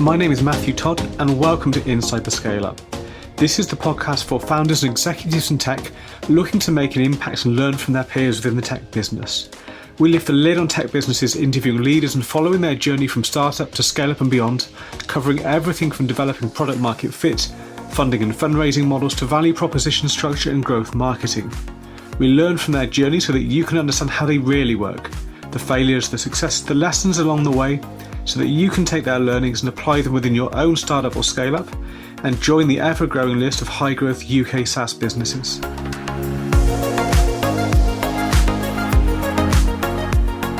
My name is Matthew Todd, and welcome to Inside the Scale Up. This is the podcast for founders and executives in tech looking to make an impact and learn from their peers within the tech business. We lift the lid on tech businesses, interviewing leaders and following their journey from startup to scale up and beyond, covering everything from developing product market fit, funding and fundraising models to value proposition structure and growth marketing. We learn from their journey so that you can understand how they really work, the failures, the successes, the lessons along the way, so that you can take their learnings and apply them within your own startup or scale up and join the ever-growing list of high-growth UK SaaS businesses.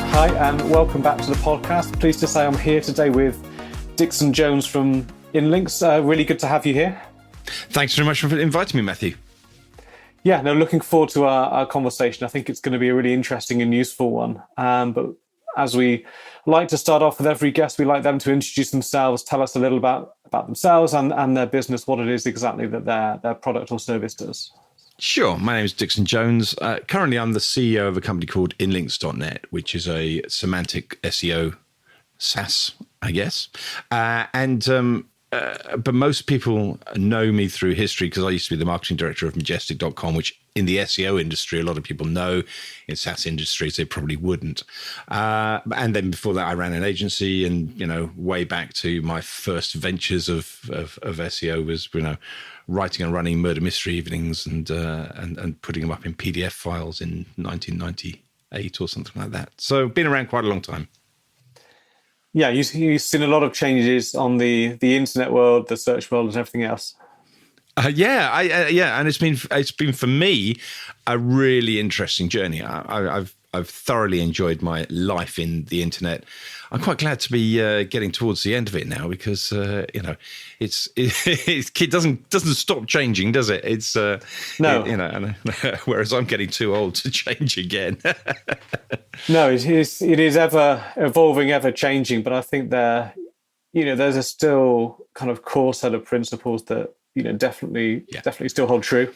Hi, and welcome back to the podcast. Pleased to say I'm here today with Dixon Jones from inLinks. Really good to have you here. Thanks very much for inviting me, Matthew. Yeah, no, looking forward to our conversation. I think it's going to be a really interesting and useful one. But as we like to start off with every guest, we like them to introduce themselves, tell us a little about themselves and their business, what it is exactly that their product or service does. Sure. My name is Dixon Jones. Currently, I'm the CEO of a company called inLinks.net, which is a semantic SEO SaaS, I guess. But most people know me through history because I used to be the marketing director of Majestic.com, which in the SEO industry, a lot of people know. In SaaS industries, they probably wouldn't. And then before that, I ran an agency, and way back to my first ventures of SEO was writing and running murder mystery evenings and putting them up in PDF files in 1998 or something like that. So been around quite a long time. Yeah, you've seen a lot of changes on the internet world, the search world, and everything else. And it's been for me a really interesting journey. I've thoroughly enjoyed my life in the internet. I'm quite glad to be getting towards the end of it now because it doesn't stop changing, does it? It's no, whereas I'm getting too old to change again. No, it is ever evolving, ever changing. But I think there's a still kind of core set of principles that definitely still hold true.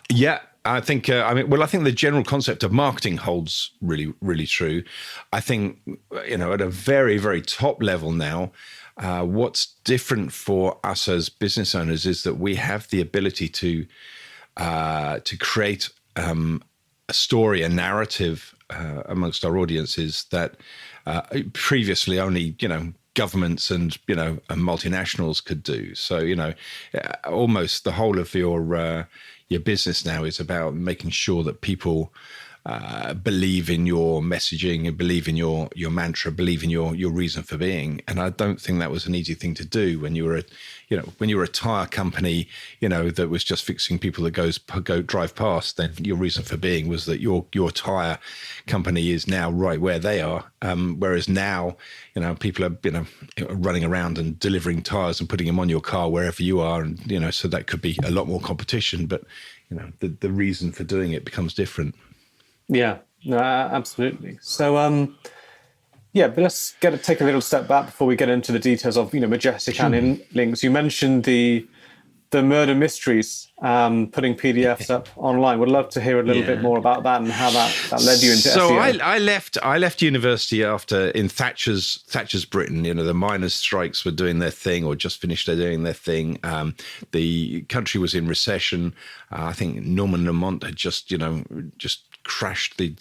Yeah. I think the general concept of marketing holds really, really true. I think, at a very, very top level now, what's different for us as business owners is that we have the ability to create a story, a narrative amongst our audiences that previously only, governments and multinationals could do. So, almost the whole of your business now is about making sure that people believe in your messaging and believe in your mantra, believe in your reason for being. And I don't think that was an easy thing to do when you were a tire company, that was just fixing people that go drive past. Then your reason for being was that your tire company is now right where they are. Whereas now, people are running around and delivering tires and putting them on your car wherever you are, and so that could be a lot more competition. But the reason for doing it becomes different. Yeah, no, absolutely. So, but let's take a little step back before we get into the details of Majestic and inLinks. You mentioned the murder mysteries, putting PDFs up online. Would love to hear a little bit more about that and how that led you into SEO. So I left university in Thatcher's Britain. The miners' strikes were doing their thing or just finished doing their thing. The country was in recession. I think Norman Lamont had just crashed the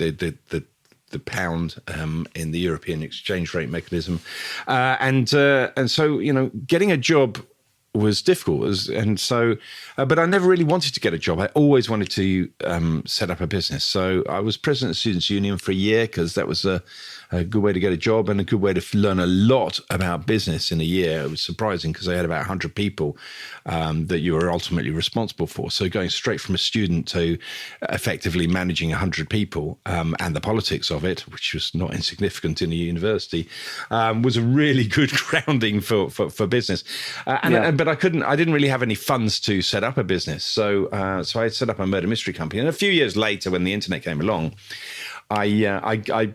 pound in the European exchange rate mechanism, and so getting a job was difficult, but I never really wanted to get a job. I always wanted to set up a business. So I was president of Students' Union for a year because that was a good way to get a job and a good way to learn a lot about business in a year. It was surprising because I had about 100 people that you were ultimately responsible for. So going straight from a student to effectively managing 100 people and the politics of it, which was not insignificant in a university, was a really good grounding for business. But I didn't really have any funds to set up a business. So I set up a murder mystery company. And a few years later, when the internet came along, I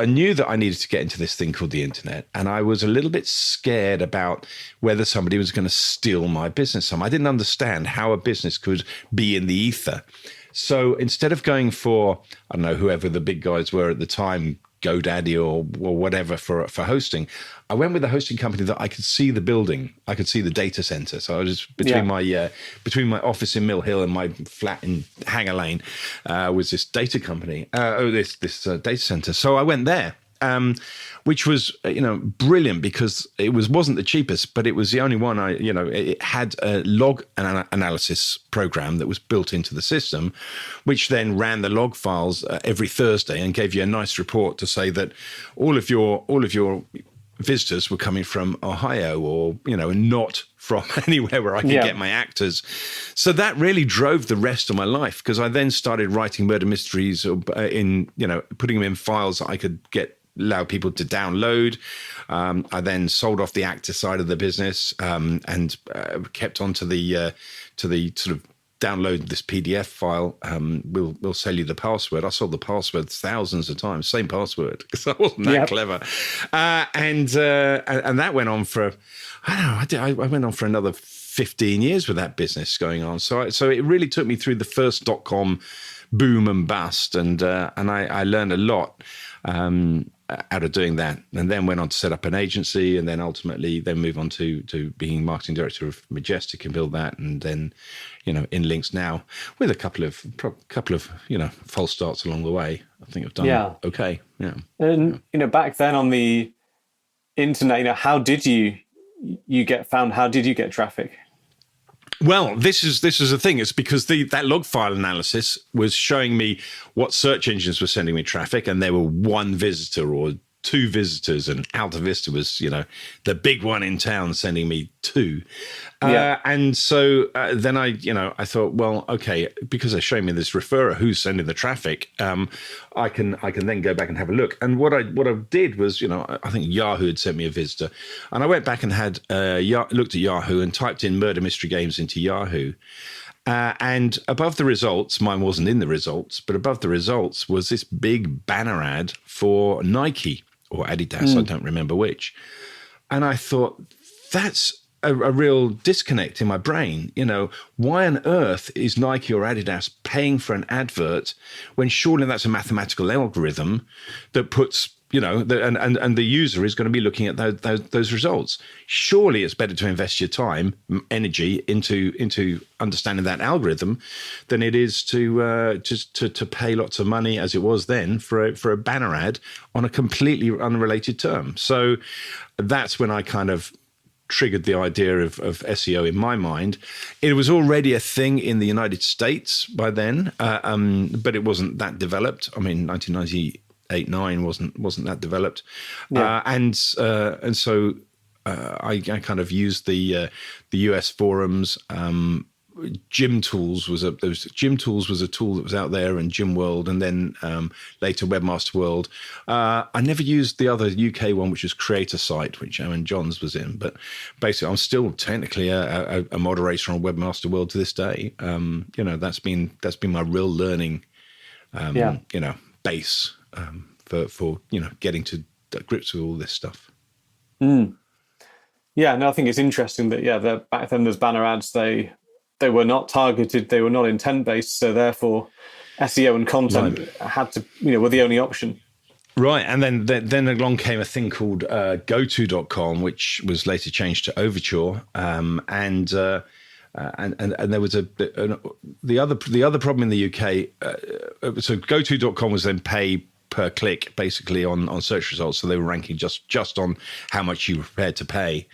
knew that I needed to get into this thing called the internet, and I was a little bit scared about whether somebody was going to steal my business. I didn't understand how a business could be in the ether. So instead of going for, I don't know, whoever the big guys were at the time, GoDaddy or whatever for hosting. I went with a hosting company that I could see the building, I could see the data center. So I was between my office in Mill Hill and my flat in Hanger Lane was this data company, this data center. So I went there. Which was, brilliant because it wasn't the cheapest, but it was the only one it had a log analysis program that was built into the system, which then ran the log files every Thursday and gave you a nice report to say that all of your visitors were coming from Ohio or, not from anywhere where I could get my actors. So that really drove the rest of my life because I then started writing murder mysteries putting them in files that I could allow people to download. I then sold off the actor side of the business and kept on to the sort of download this PDF file. We'll sell you the password. I sold the password thousands of times, same password because I wasn't that clever. And that went on for, I went on for another 15 years with that business going on. So it really took me through the first .com boom and bust, and I learned a lot out of doing that, and then went on to set up an agency, and then ultimately move on to being marketing director of Majestic and build that, and then inLinks now with a couple of false starts along the way. I think I've done okay. Yeah, and back then on the internet, how did you get found? How did you get traffic? Well, this is the thing. It's because that log file analysis was showing me what search engines were sending me traffic, and there were one visitor or two visitors, and Alta Vista was, the big one in town sending me two. And so then I thought, well, okay, because they're showing me this referrer who's sending the traffic, I can then go back and have a look. And what I did was, I think Yahoo had sent me a visitor, and I went back and had looked at Yahoo and typed in murder mystery games into Yahoo. And above the results, mine wasn't in the results, but above the results was this big banner ad for Nike or Adidas, I don't remember which. And I thought, that's a real disconnect in my brain. Why on earth is Nike or Adidas paying for an advert when surely that's a mathematical algorithm that puts, and the user is going to be looking at those results. Surely it's better to invest your time, energy into understanding that algorithm than it is to pay lots of money, as it was then, for a banner ad on a completely unrelated term. So that's when I kind of triggered the idea of SEO in my mind. It was already a thing in the United States by then, but it wasn't that developed. I mean, 1998-9 wasn't that developed, and so I kind of used the US forums. Gym Tools was a tool that was out there, and Gym World, and then later Webmaster World. I never used the other UK one, which was Creator Site, which Owen Johns was in. But basically, I'm still technically a moderator on Webmaster World to this day. That's been my real learning, base for getting to grips with all this stuff. Yeah, no, I think it's interesting that back then those banner ads, they were not targeted, they were not intent-based, so therefore SEO and content had to, were the only option. Right, and then along came a thing called GoTo.com, which was later changed to Overture, and there was the other problem in the UK. So GoTo.com was then pay per click, basically on search results, so they were ranking just on how much you were prepared to pay.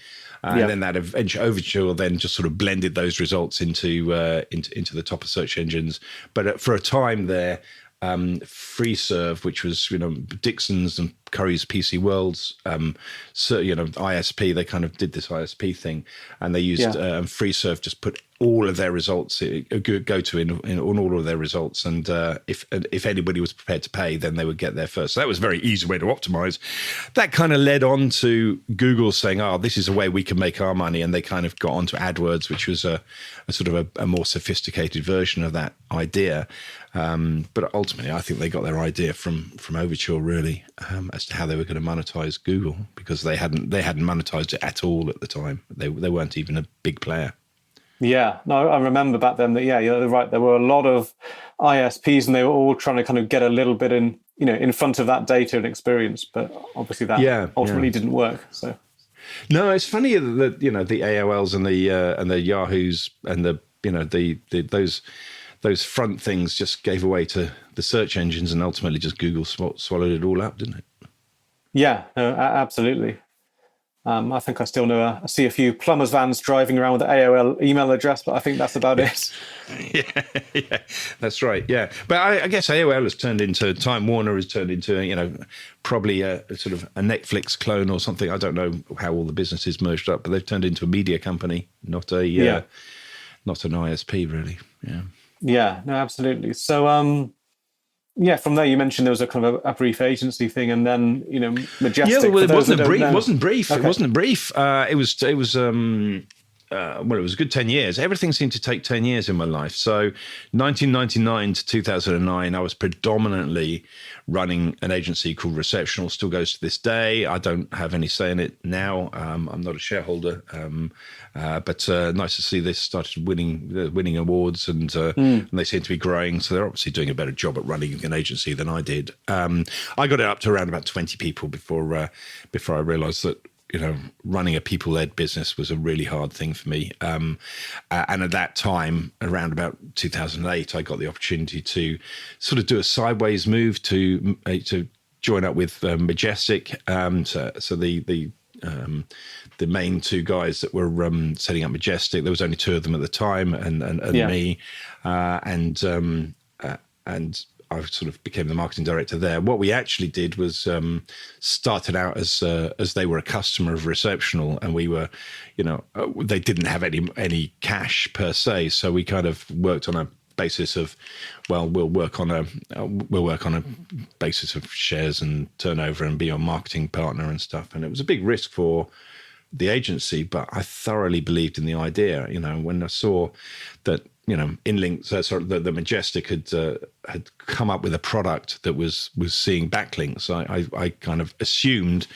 And then that Overture then just sort of blended those results into the top of search engines. But for a time there, FreeServe, which was Dixon's and Curry's PC World's ISP, they kind of did this ISP thing, and they used FreeServe just put all of their results go to in all of their results, and if anybody was prepared to pay, then they would get there first. So that was a very easy way to optimize. That kind of led on to Google saying, "Oh, this is a way we can make our money," and they kind of got onto AdWords, which was a sort of a more sophisticated version of that idea. But ultimately, I think they got their idea from Overture, really, as to how they were going to monetize Google, because they hadn't monetized it at all at the time. They weren't even a big player. Yeah, no, I remember back then that, you're right. There were a lot of ISPs, and they were all trying to kind of get a little bit in in front of that data and experience. But obviously that ultimately didn't work. So no, it's funny that the AOLs and the Yahoos and those front things just gave away to the search engines, and ultimately just Google swallowed it all up, didn't it? Yeah, no, absolutely. I think I still know. I see a few plumbers' vans driving around with the AOL email address, but I think that's about it. Yeah, that's right. Yeah, but I guess AOL has turned into Time Warner has turned into probably a sort of a Netflix clone or something. I don't know how all the businesses merged up, but they've turned into a media company, not an ISP, really. Yeah. Yeah. No, absolutely. So, yeah, from there you mentioned there was a kind of a brief agency thing, and then Majestic. Yeah, well, it wasn't brief. It wasn't brief. Okay. It wasn't brief. It was well, it was a good 10 years. Everything seemed to take 10 years in my life. So 1999 to 2009, I was predominantly running an agency called Receptional, still goes to this day. I don't have any say in it now. I'm not a shareholder, but nice to see this started winning awards, and they seem to be growing. So they're obviously doing a better job at running an agency than I did. I got it up to around about 20 people before I realized that running a people-led business was a really hard thing for me. And at that time, around about 2008, I got the opportunity to sort of do a sideways move to join up with Majestic. So the main two guys that were setting up Majestic, there was only two of them at the time, and me, and I sort of became the marketing director there. What we actually did was started out as they were a customer of Receptional, and we were, they didn't have any cash per se, so we kind of worked on a basis of, well, we'll work on a basis of shares and turnover and be our marketing partner and stuff. And it was a big risk for the agency, but I thoroughly believed in the idea. When I saw that inLinks, the Majestic had come up with a product that was seeing backlinks, I kind of assumed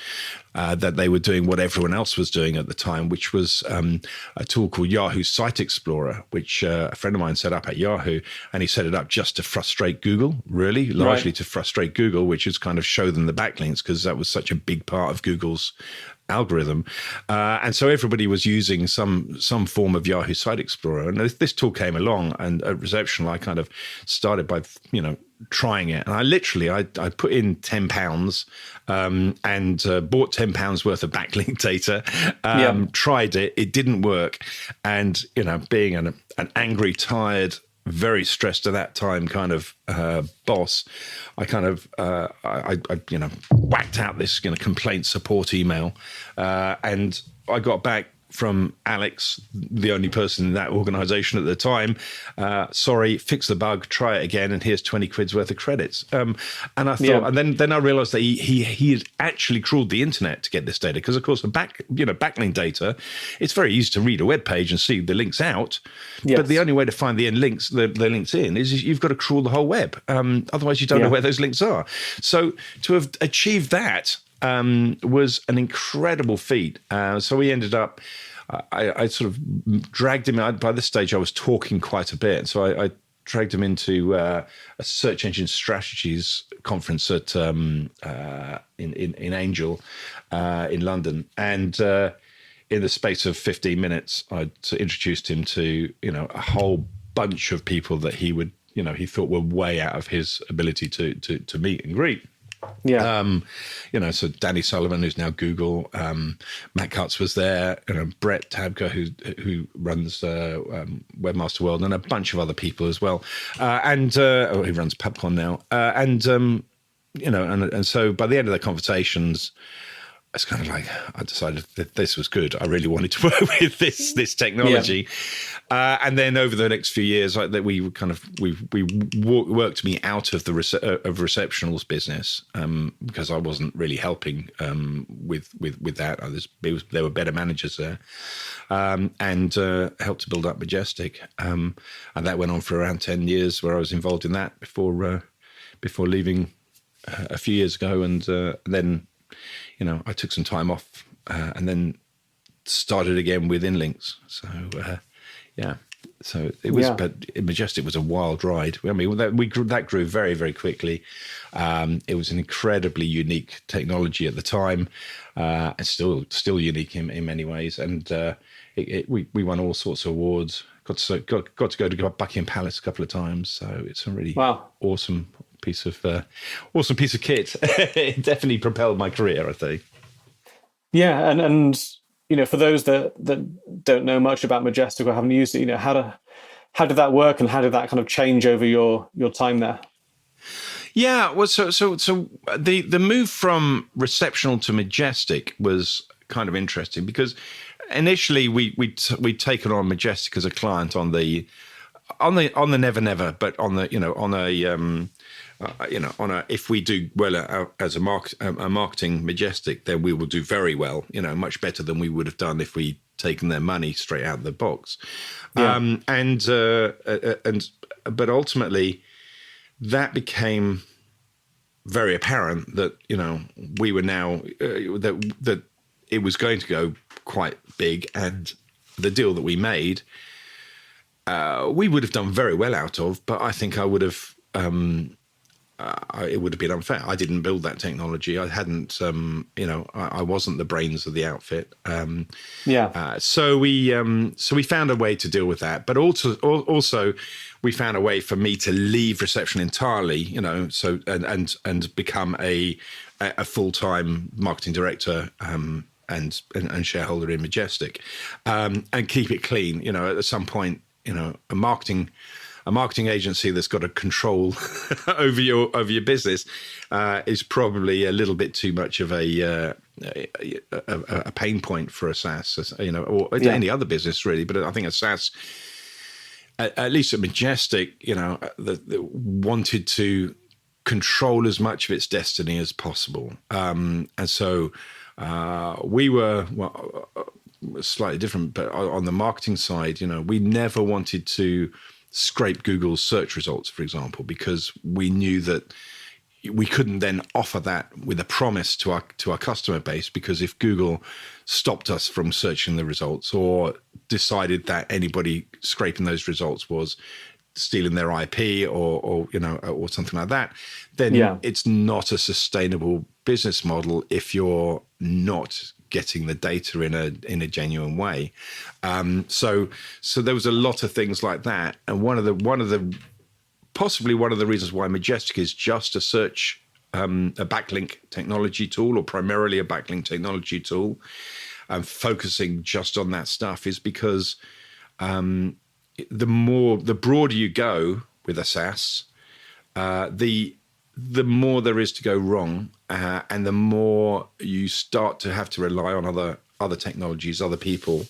that they were doing what everyone else was doing at the time, which was a tool called Yahoo Site Explorer, which a friend of mine set up at Yahoo, and he set it up just to frustrate Google, really, largely to frustrate Google, which is kind of show them the backlinks, because that was such a big part of Google's algorithm, and so everybody was using some form of Yahoo Site Explorer, and this tool came along, and at Receptional I kind of started by trying it, and I put in £10 and bought £10 worth of backlink data, tried it didn't work, and being an angry, tired, very stressed at that time kind of boss, I kind of I whacked out this complaint support email, and I got back from Alex, the only person in that organization at the time, sorry, fix the bug, try it again, and here's 20 quid's worth of credits. And I thought, and then I realized that he had actually crawled the internet to get this data, because of course the backlink data, it's very easy to read a web page and see the links out, but the only way to find the links in is you've got to crawl the whole web. Otherwise you don't know where those links are. So to have achieved that was an incredible feat. So we ended up, I sort of dragged him out. By this stage, I was talking quite a bit. So I dragged him into a search engine strategies conference at in Angel in London. And in the space of 15 minutes, I introduced him to, a whole bunch of people that he would, he thought were way out of his ability to meet and greet. So Danny Sullivan, who's now Google, Matt Cutts was there, Brett Tabka, who runs Webmaster World, and a bunch of other people as well, and he runs PubCon now, and so by the end of the conversations, it's kind of like I decided that this was good. I really wanted to work with this technology, and then over the next few years, like that, we worked me out of the of Receptional's business, because I wasn't really helping with that. There were better managers there, and helped to build up Majestic, and that went on for around 10 years, where I was involved in that before leaving a few years ago, and then. I took some time off and then started again with inLinks. So, So it was, Yeah. but Majestic was a wild ride. I mean, that grew very, very quickly. It was an incredibly unique technology at the time, and still unique in many ways. And we won all sorts of awards. Got to go to Buckingham Palace a couple of times. So it's a really awesome piece of kit. It definitely propelled my career, I think. Yeah, and for those that don't know much about Majestic or haven't used it, how did that work, and how did that kind of change over your time there? Yeah, well, so the move from Receptional to Majestic was kind of interesting because initially we'd taken on Majestic as a client on the Never Never, but on the if we do well as a marketing Majestic, then we will do very well, much better than we would have done if we taken their money straight out of the box. Yeah. But ultimately that became very apparent that, we were now that it was going to go quite big, and the deal that we made, we would have done very well out of, but I think I would have, it would have been unfair. I didn't build that technology. I hadn't, I wasn't the brains of the outfit. So we found a way to deal with that, but also we found a way for me to leave Reception entirely, so and become a full-time marketing director, and shareholder in Majestic, and keep it clean. At some point, a marketing agency that's got a control over your business is probably a little bit too much of a pain point for a SaaS, or any other business really. But I think a SaaS, at least at Majestic, that wanted to control as much of its destiny as possible, and so we were slightly different. But on the marketing side, we never wanted to scrape Google's search results, for example, because we knew that we couldn't then offer that with a promise to our customer base, because if Google stopped us from searching the results or decided that anybody scraping those results was stealing their IP or something like that, then it's not a sustainable business model if you're not getting the data in a genuine way. So there was a lot of things like that, and possibly one of the reasons why Majestic is just a search, a backlink technology tool, or primarily a backlink technology tool, and focusing just on that stuff, is because the broader you go with a SaaS, the more there is to go wrong, and the more you start to have to rely on other technologies, other people,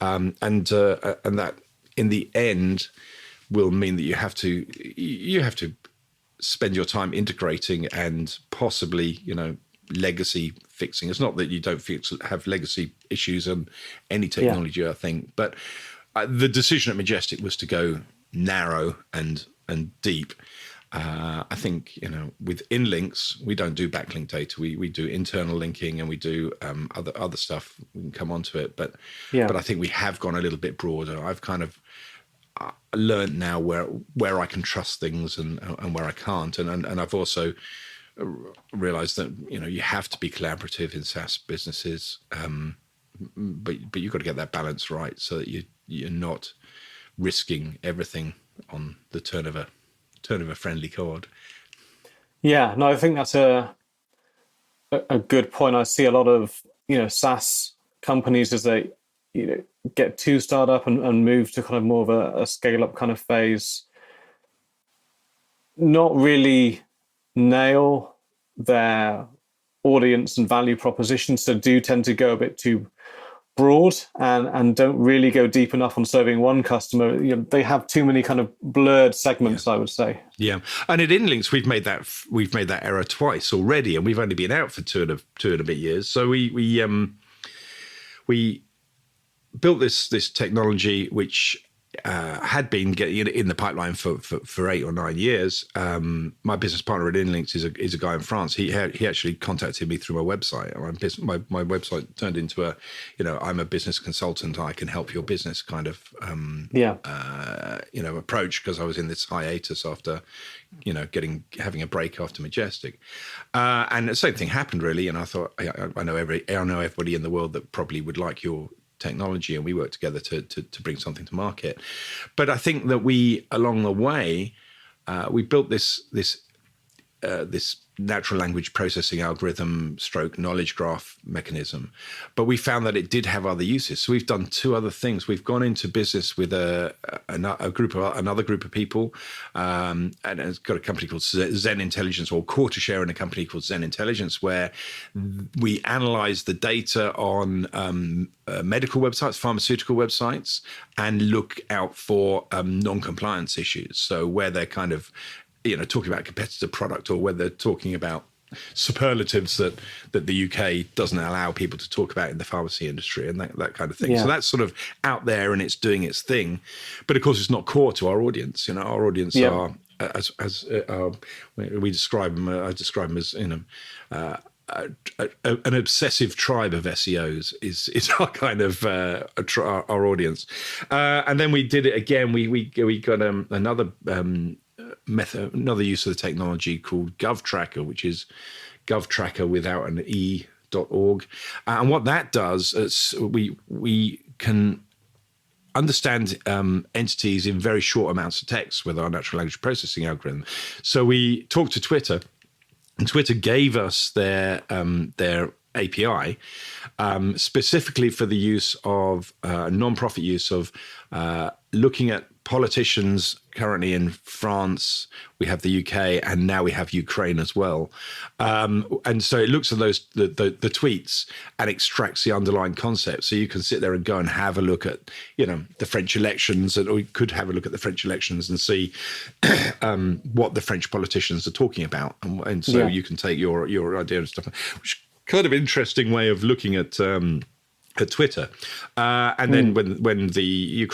and that in the end will mean that you have to spend your time integrating and possibly legacy fixing. It's not that you don't have legacy issues on any technology, I think, but the decision at Majestic was to go narrow and deep. I think, with inLinks, we don't do backlink data. We do internal linking, and we do other stuff. We can come onto it, but I think we have gone a little bit broader. I've kind of learned now where I can trust things and where I can't, and I've also realized that you have to be collaborative in SaaS businesses, but you've got to get that balance right so that you're not risking everything on the turn of a friendly chord. Yeah, no, I think that's a good point. I see a lot of SaaS companies, as they get too startup and move to kind of more of a scale up kind of phase, not really nail their audience and value proposition, so do tend to go a bit too broad and don't really go deep enough on serving one customer. They have too many kind of blurred segments, I would say. Yeah, and at inLinks we've made that error twice already, and we've only been out for two and a bit years. So we built this technology which had been getting in the pipeline for 8 or 9 years. My business partner at inLinks is a guy in France. He actually contacted me through my website. My website turned into I'm a business consultant. I can help your business kind of approach, because I was in this hiatus after having a break after Majestic, and the same thing happened really. And I thought I know everybody in the world that probably would like your technology, and we work together to bring something to market. But I think that we, along the way, we built this natural language processing algorithm stroke knowledge graph mechanism, but we found that it did have other uses. So we've done 2 other things. We've gone into business with another group of people, and it's got a company called Zen Intelligence, or quarter share in a company called Zen Intelligence, where we analyze the data on medical websites, pharmaceutical websites, and look out for non-compliance issues. So where they're kind of talking about competitor product, or whether they're talking about superlatives that the UK doesn't allow people to talk about in the pharmacy industry, and that kind of thing. So that's sort of out there and it's doing its thing. But of course, it's not core to our audience. Our audience are, as we describe them, I describe them as, an obsessive tribe of SEOs is our kind of our audience. And then we did it again. We got another another use of the technology called GovTracker, which is GovTracker without an e.org. And what that does is we can understand entities in very short amounts of text with our natural language processing algorithm. So we talked to Twitter, and Twitter gave us their API specifically for the use of non-profit use of looking at politicians currently in France. We have the UK, and now we have Ukraine as well. And so it looks at those the tweets and extracts the underlying concept. So you can sit there and go and have a look at the French elections, or you could have a look at the French elections and see what the French politicians are talking about, and so you can take your idea and stuff, which is kind of interesting way of looking at Twitter. And then when the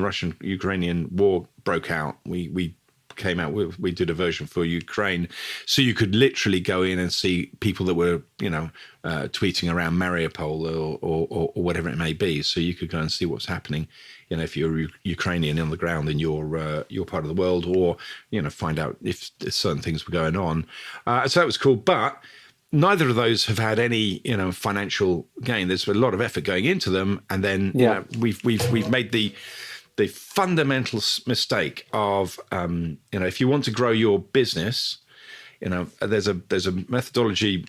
Russian-Ukrainian war broke out, we came out with, we did a version for Ukraine, so you could literally go in and see people that were tweeting around Mariupol or whatever it may be. So you could go and see what's happening, if you're Ukrainian on the ground in your part of the world, or find out if certain things were going on. So that was cool, but neither of those have had any, financial gain. There's a lot of effort going into them, and then we've made the fundamental mistake of, if you want to grow your business, there's a methodology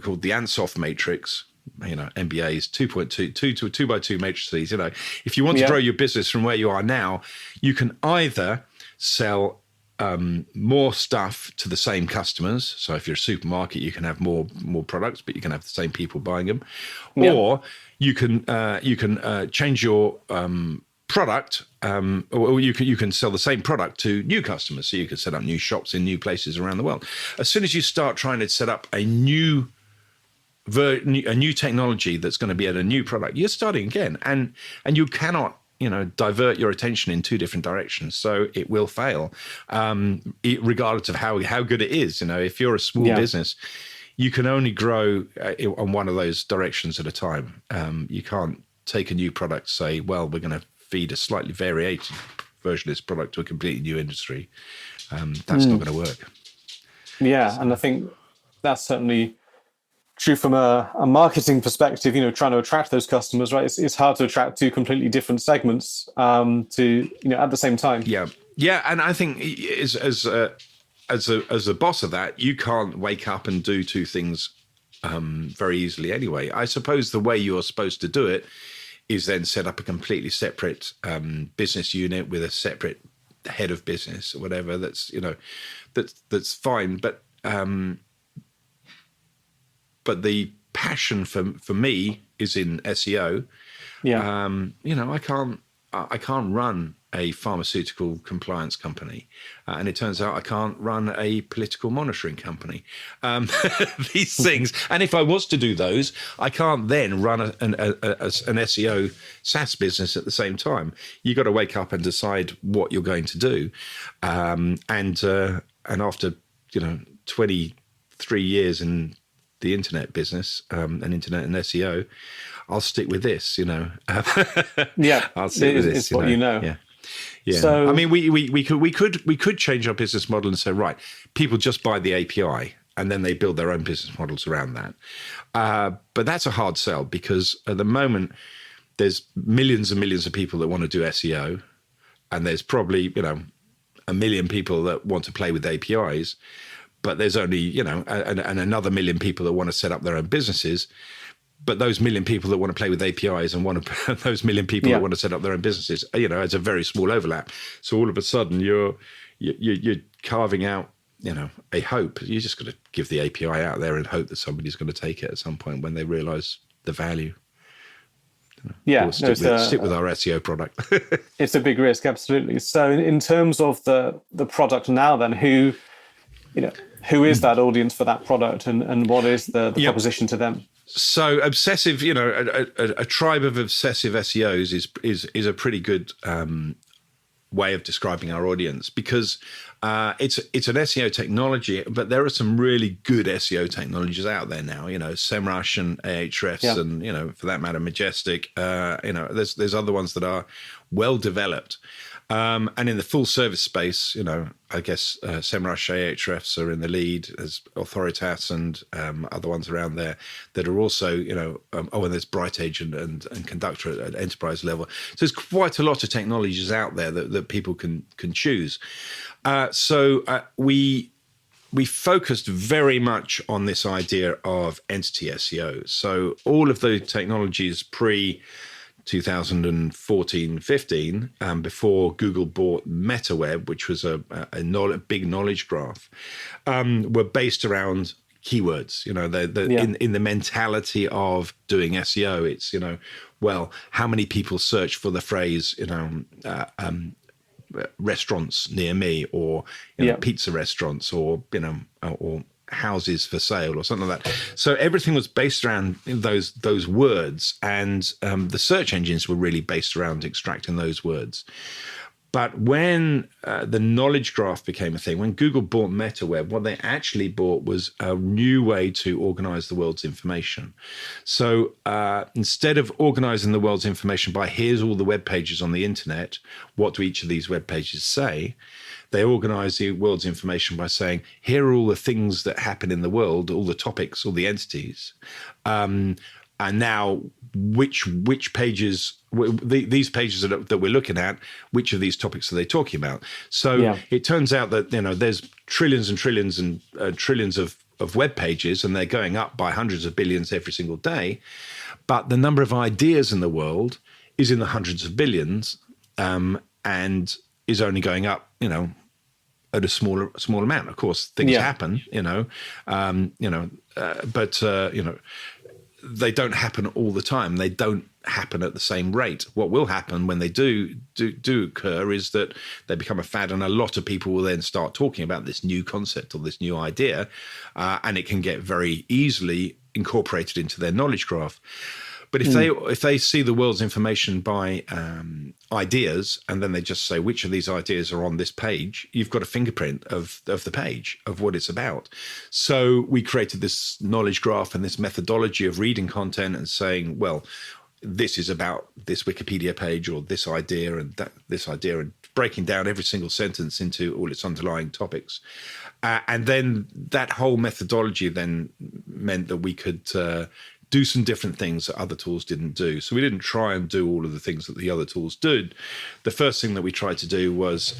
called the Ansoff matrix. MBAs 2 by 2 matrices. If you want to grow your business from where you are now, you can either sell more stuff to the same customers. So if you're a supermarket, you can have more products, but you can have the same people buying them. Or you can change your product, or you can sell the same product to new customers. So you can set up new shops in new places around the world. As soon as you start trying to set up a new technology that's going to be at a new product, you're starting again, and you cannot divert your attention in 2 different directions. So it will fail, regardless of how good it is. If you're a small business, you can only grow on one of those directions at a time. You can't take a new product, say, well, we're going to feed a slightly variated version of this product to a completely new industry. That's not going to work. Yeah, and I think that's certainly true from a marketing perspective, trying to attract those customers, right? It's hard to attract 2 completely different segments at the same time. Yeah, and I think as a boss of that, you can't wake up and do 2 things very easily anyway. I suppose the way you're supposed to do it is then set up a completely separate business unit with a separate head of business or whatever. That's fine, but the passion for me is in SEO. I can't run a pharmaceutical compliance company, and it turns out I can't run a political monitoring company. These things, and if I was to do those, I can't then run an SEO SaaS business at the same time. You got to wake up and decide what you're going to do, and after 23 years in the internet business and internet and SEO, I'll stick with this. Yeah, I'll stick with this. It's what you know. Yeah. Yeah, So, I mean, we could change our business model and say, right, people just buy the API and then they build their own business models around that. But that's a hard sell, because at the moment there's millions and millions of people that want to do SEO, and there's probably 1 million people that want to play with APIs, but there's only and another million people that want to set up their own businesses. But those million people that want to play with APIs and those million people that want to set up their own businesses, it's a very small overlap. So all of a sudden you're carving out, a hope. You just got to give the API out there and hope that somebody's going to take it at some point when they realise the value. Yeah, we'll stick with our SEO product. It's a big risk, absolutely. So in terms of the product now, then who is that audience for that product, and what is the proposition to them? So obsessive, a tribe of obsessive SEOs is a pretty good way of describing our audience, because it's an SEO technology, but there are some really good SEO technologies out there now. SEMrush and Ahrefs, and for that matter, Majestic. There's other ones that are well developed. And in the full service space, I guess SEMrush, Ahrefs are in the lead. There's Authoritas and other ones around there that are also, and there's BrightEdge and Conductor at enterprise level. So there's quite a lot of technologies out there that people can choose. So we focused very much on this idea of entity SEO. So all of the technologies 2014-15, before Google bought MetaWeb, which was a big knowledge graph, were based around keywords. In the mentality of doing SEO, it's how many people search for the phrase restaurants near me, or pizza restaurants, or houses for sale, or something like that. So everything was based around those words, and the search engines were really based around extracting those words. But when the knowledge graph became a thing, when Google bought MetaWeb, what they actually bought was a new way to organize the world's information. So instead of organizing the world's information by here's all the web pages on the internet, what do each of these web pages say? They organize the world's information by saying, here are all the things that happen in the world, all the topics, all the entities. And now which pages, these pages that we're looking at, which of these topics are they talking about? So it turns out that, there's trillions and trillions and trillions of web pages, and they're going up by hundreds of billions every single day. But the number of ideas in the world is in the hundreds of billions, and is only going up, at a small amount. Of course, things happen, but they don't happen all the time. They don't happen at the same rate. What will happen when they do occur is that they become a fad, and a lot of people will then start talking about this new concept or this new idea, and it can get very easily incorporated into their knowledge graph. But if they see the world's information by ideas, and then they just say which of these ideas are on this page, you've got a fingerprint of the page, of what it's about. So we created this knowledge graph and this methodology of reading content and saying, well, this is about this Wikipedia page or this idea and this idea, and breaking down every single sentence into all its underlying topics. And then that whole methodology then meant that we could do some different things that other tools didn't do. So we didn't try and do all of the things that the other tools did. The first thing that we tried to do was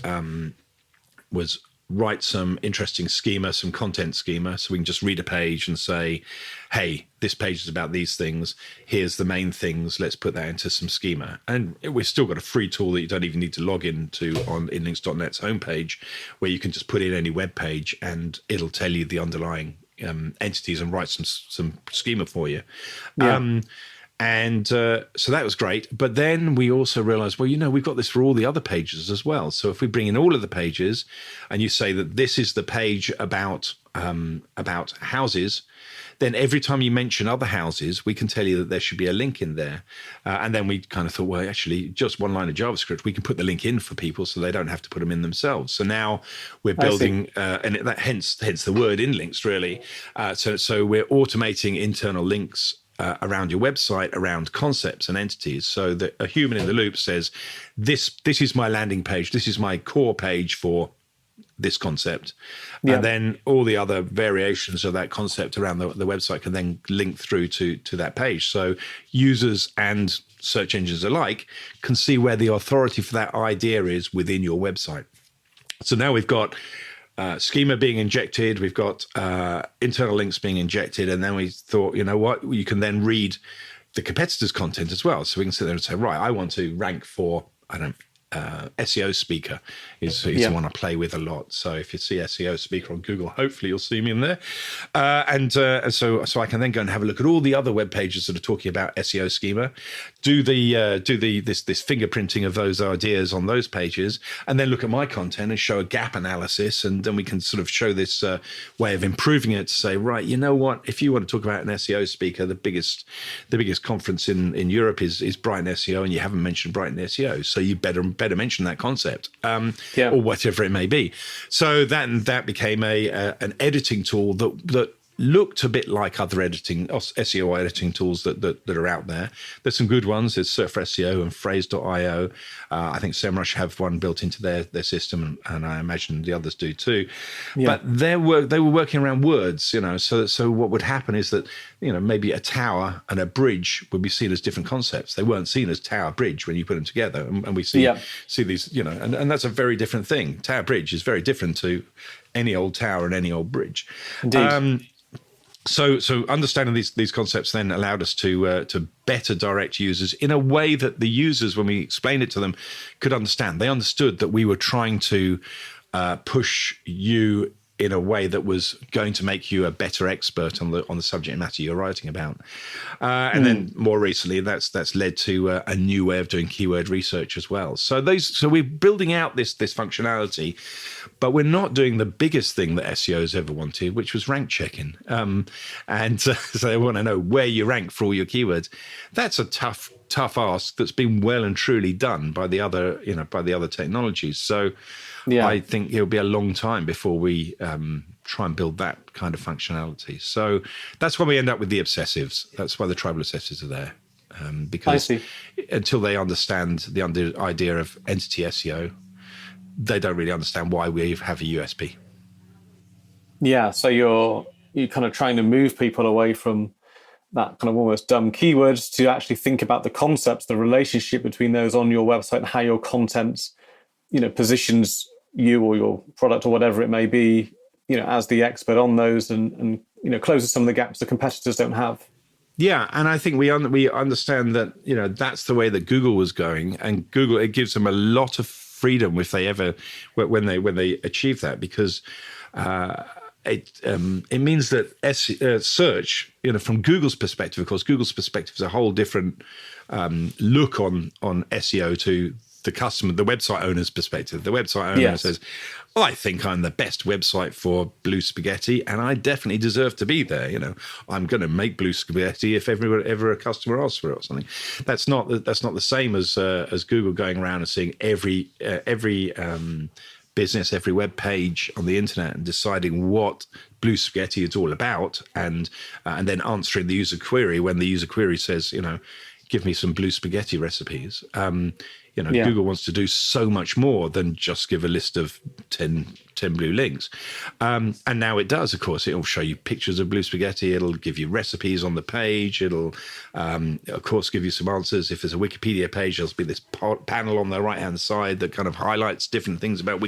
write some interesting schema, some content schema, so we can just read a page and say, hey, this page is about these things. Here's the main things. Let's put that into some schema. And we've still got a free tool that you don't even need to log into on inlinks.net's homepage, where you can just put in any web page and it'll tell you the underlying entities and write some schema for you. And so that was great. But then we also realized, well, we've got this for all the other pages as well. So if we bring in all of the pages and you say that this is the page about houses, then every time you mention other houses, we can tell you that there should be a link in there. And then we kind of thought, well, actually, just one line of JavaScript, we can put the link in for people so they don't have to put them in themselves. So now we're building, and that hence the word inLinks, really. So we're automating internal links around your website, around concepts and entities, so that a human in the loop says, this is my landing page, this is my core page for this concept. Yeah. And then all the other variations of that concept around the website can then link through to that page. So users and search engines alike can see where the authority for that idea is within your website. So now we've got schema being injected, we've got internal links being injected, and then we thought, you know what, you can then read the competitors' content as well. So we can sit there and say, right, I want to rank for, SEO Speaker is the one I play with a lot. So if you see SEO Speaker on Google, hopefully you'll see me in there. So I can then go and have a look at all the other web pages that are talking about SEO schema, do this fingerprinting of those ideas on those pages, and then look at my content and show a gap analysis, and then we can sort of show this way of improving it to say, right, you know what, if you want to talk about an SEO speaker, the biggest conference in Europe is Brighton SEO, and you haven't mentioned Brighton SEO, so you better mention that concept, or whatever it may be. So that became an editing tool that looked a bit like other SEO editing tools that are out there. There's some good ones. There's Surfer SEO and Phrase.io. I think SEMrush have one built into their system, and I imagine the others do too. Yeah. But they were working around words, So what would happen is that maybe a tower and a bridge would be seen as different concepts. They weren't seen as tower bridge when you put them together, and we see these, and that's a very different thing. Tower bridge is very different to any old tower and any old bridge. Indeed. So understanding these concepts then allowed us to better direct users in a way that the users, when we explained it to them, could understand. They understood that we were trying to push you in a way that was going to make you a better expert on the subject matter you're writing about. And then more recently, that's led to a new way of doing keyword research as well. So we're building out this functionality, but we're not doing the biggest thing that SEOs ever wanted, which was rank checking. So they want to know where you rank for all your keywords. That's a tough ask that's been well and truly done by the other technologies. So I think it'll be a long time before we try and build that kind of functionality. So that's why we end up with the obsessives. That's why the tribal obsessives are there. Because until they understand the idea of entity SEO, they don't really understand why we have a USP. Yeah, so you're kind of trying to move people away from that kind of almost dumb keywords to actually think about the concepts, the relationship between those on your website, and how your content, positions you or your product or whatever it may be, as the expert on those, and closes some of the gaps the competitors don't have. Yeah, and I think we understand that that's the way that Google was going, and Google, it gives them a lot of freedom if they ever when they achieve that, because it means that search, from Google's perspective, of course, Google's perspective is a whole different look on SEO to the customer, the website owner's perspective. The website owner says, I think I'm the best website for Blue Spaghetti, and I definitely deserve to be there. I'm going to make Blue Spaghetti if ever a customer asks for it or something. That's not the same as Google going around and seeing every business, every web page on the internet, and deciding what Blue Spaghetti is all about, and then answering the user query when the user query says, give me some Blue Spaghetti recipes. Google wants to do so much more than just give a list of 10 blue links. And now it does, of course. It'll show you pictures of Blue Spaghetti. It'll give you recipes on the page. It'll, of course, give you some answers. If there's a Wikipedia page, there'll be this panel on the right-hand side that kind of highlights different things about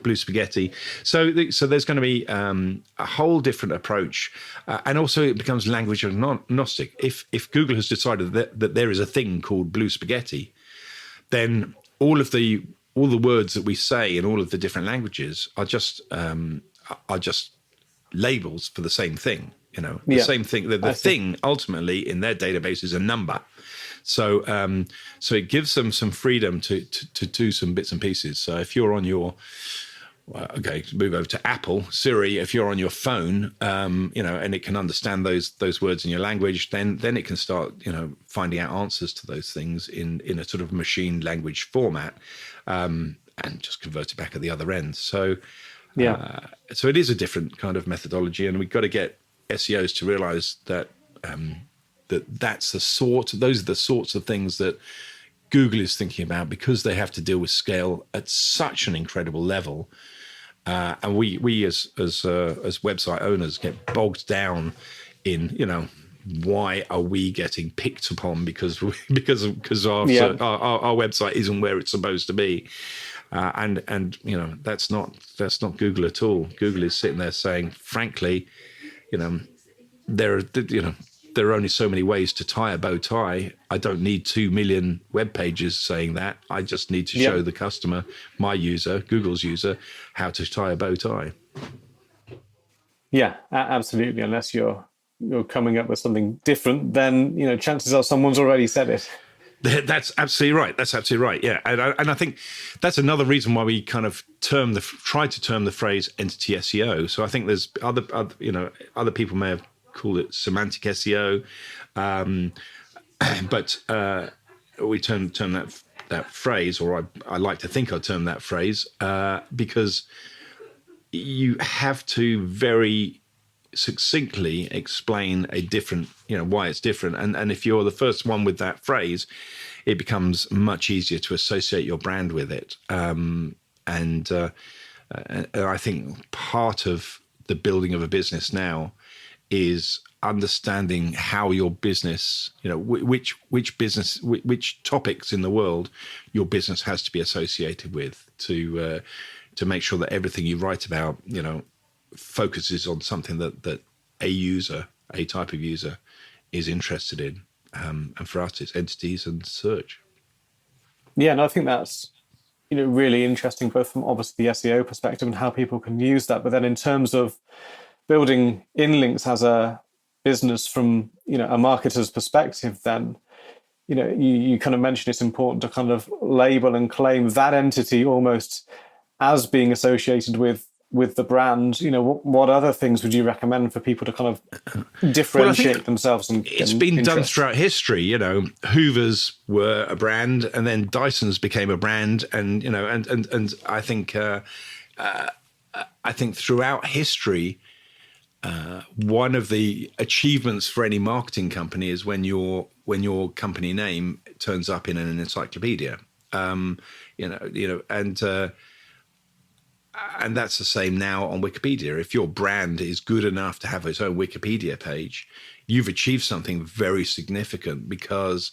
Blue Spaghetti. So there's going to be a whole different approach. And also it becomes language agnostic. If Google has decided that there is a thing called Blue Spaghetti, then all the words that we say in all of the different languages are just labels for the same thing. The same thing. The thing ultimately in their database is a number. So so it gives them some freedom to do some bits and pieces. So if you're on your move over to Apple Siri. If you're on your phone, and it can understand those words in your language, then it can start, finding out answers to those things in a sort of machine language format, and just convert it back at the other end. So, so it is a different kind of methodology, and we've got to get SEOs to realize that those are the sorts of things that Google is thinking about, because they have to deal with scale at such an incredible level, and we as website owners get bogged down in why are we getting picked upon because our website isn't where it's supposed to be, and that's not Google at all. Google is sitting there saying, frankly, there are only so many ways to tie a bow tie. I don't need 2 million web pages saying that. I just need to show the customer, my user, Google's user, how to tie a bow tie. Yeah, absolutely. Unless you're coming up with something different, then chances are someone's already said it. That's absolutely right. Yeah, and I think that's another reason why we kind of try to term the phrase entity SEO. So I think there's other people may have called it semantic SEO, but we term that phrase, or I like to think I term that phrase, because you have to very succinctly explain a different, why it's different, and if you're the first one with that phrase, it becomes much easier to associate your brand with it, and I think part of the building of a business now is understanding how your business, which topics in the world your business has to be associated with, to make sure that everything you write about, focuses on something that a type of user is interested in. And for us, it's entities and search. Yeah, and I think that's really interesting, both from obviously the SEO perspective and how people can use that, but then in terms of building inLinks as a business from a marketer's perspective, then you kind of mentioned it's important to kind of label and claim that entity almost as being associated with the brand. What other things would you recommend for people to kind of differentiate themselves? And it's been done throughout history. Hoovers were a brand, and then Dyson's became a brand, and and I think throughout history, one of the achievements for any marketing company is when your company name turns up in an encyclopedia, and that's the same now on Wikipedia. If your brand is good enough to have its own Wikipedia page, you've achieved something very significant, because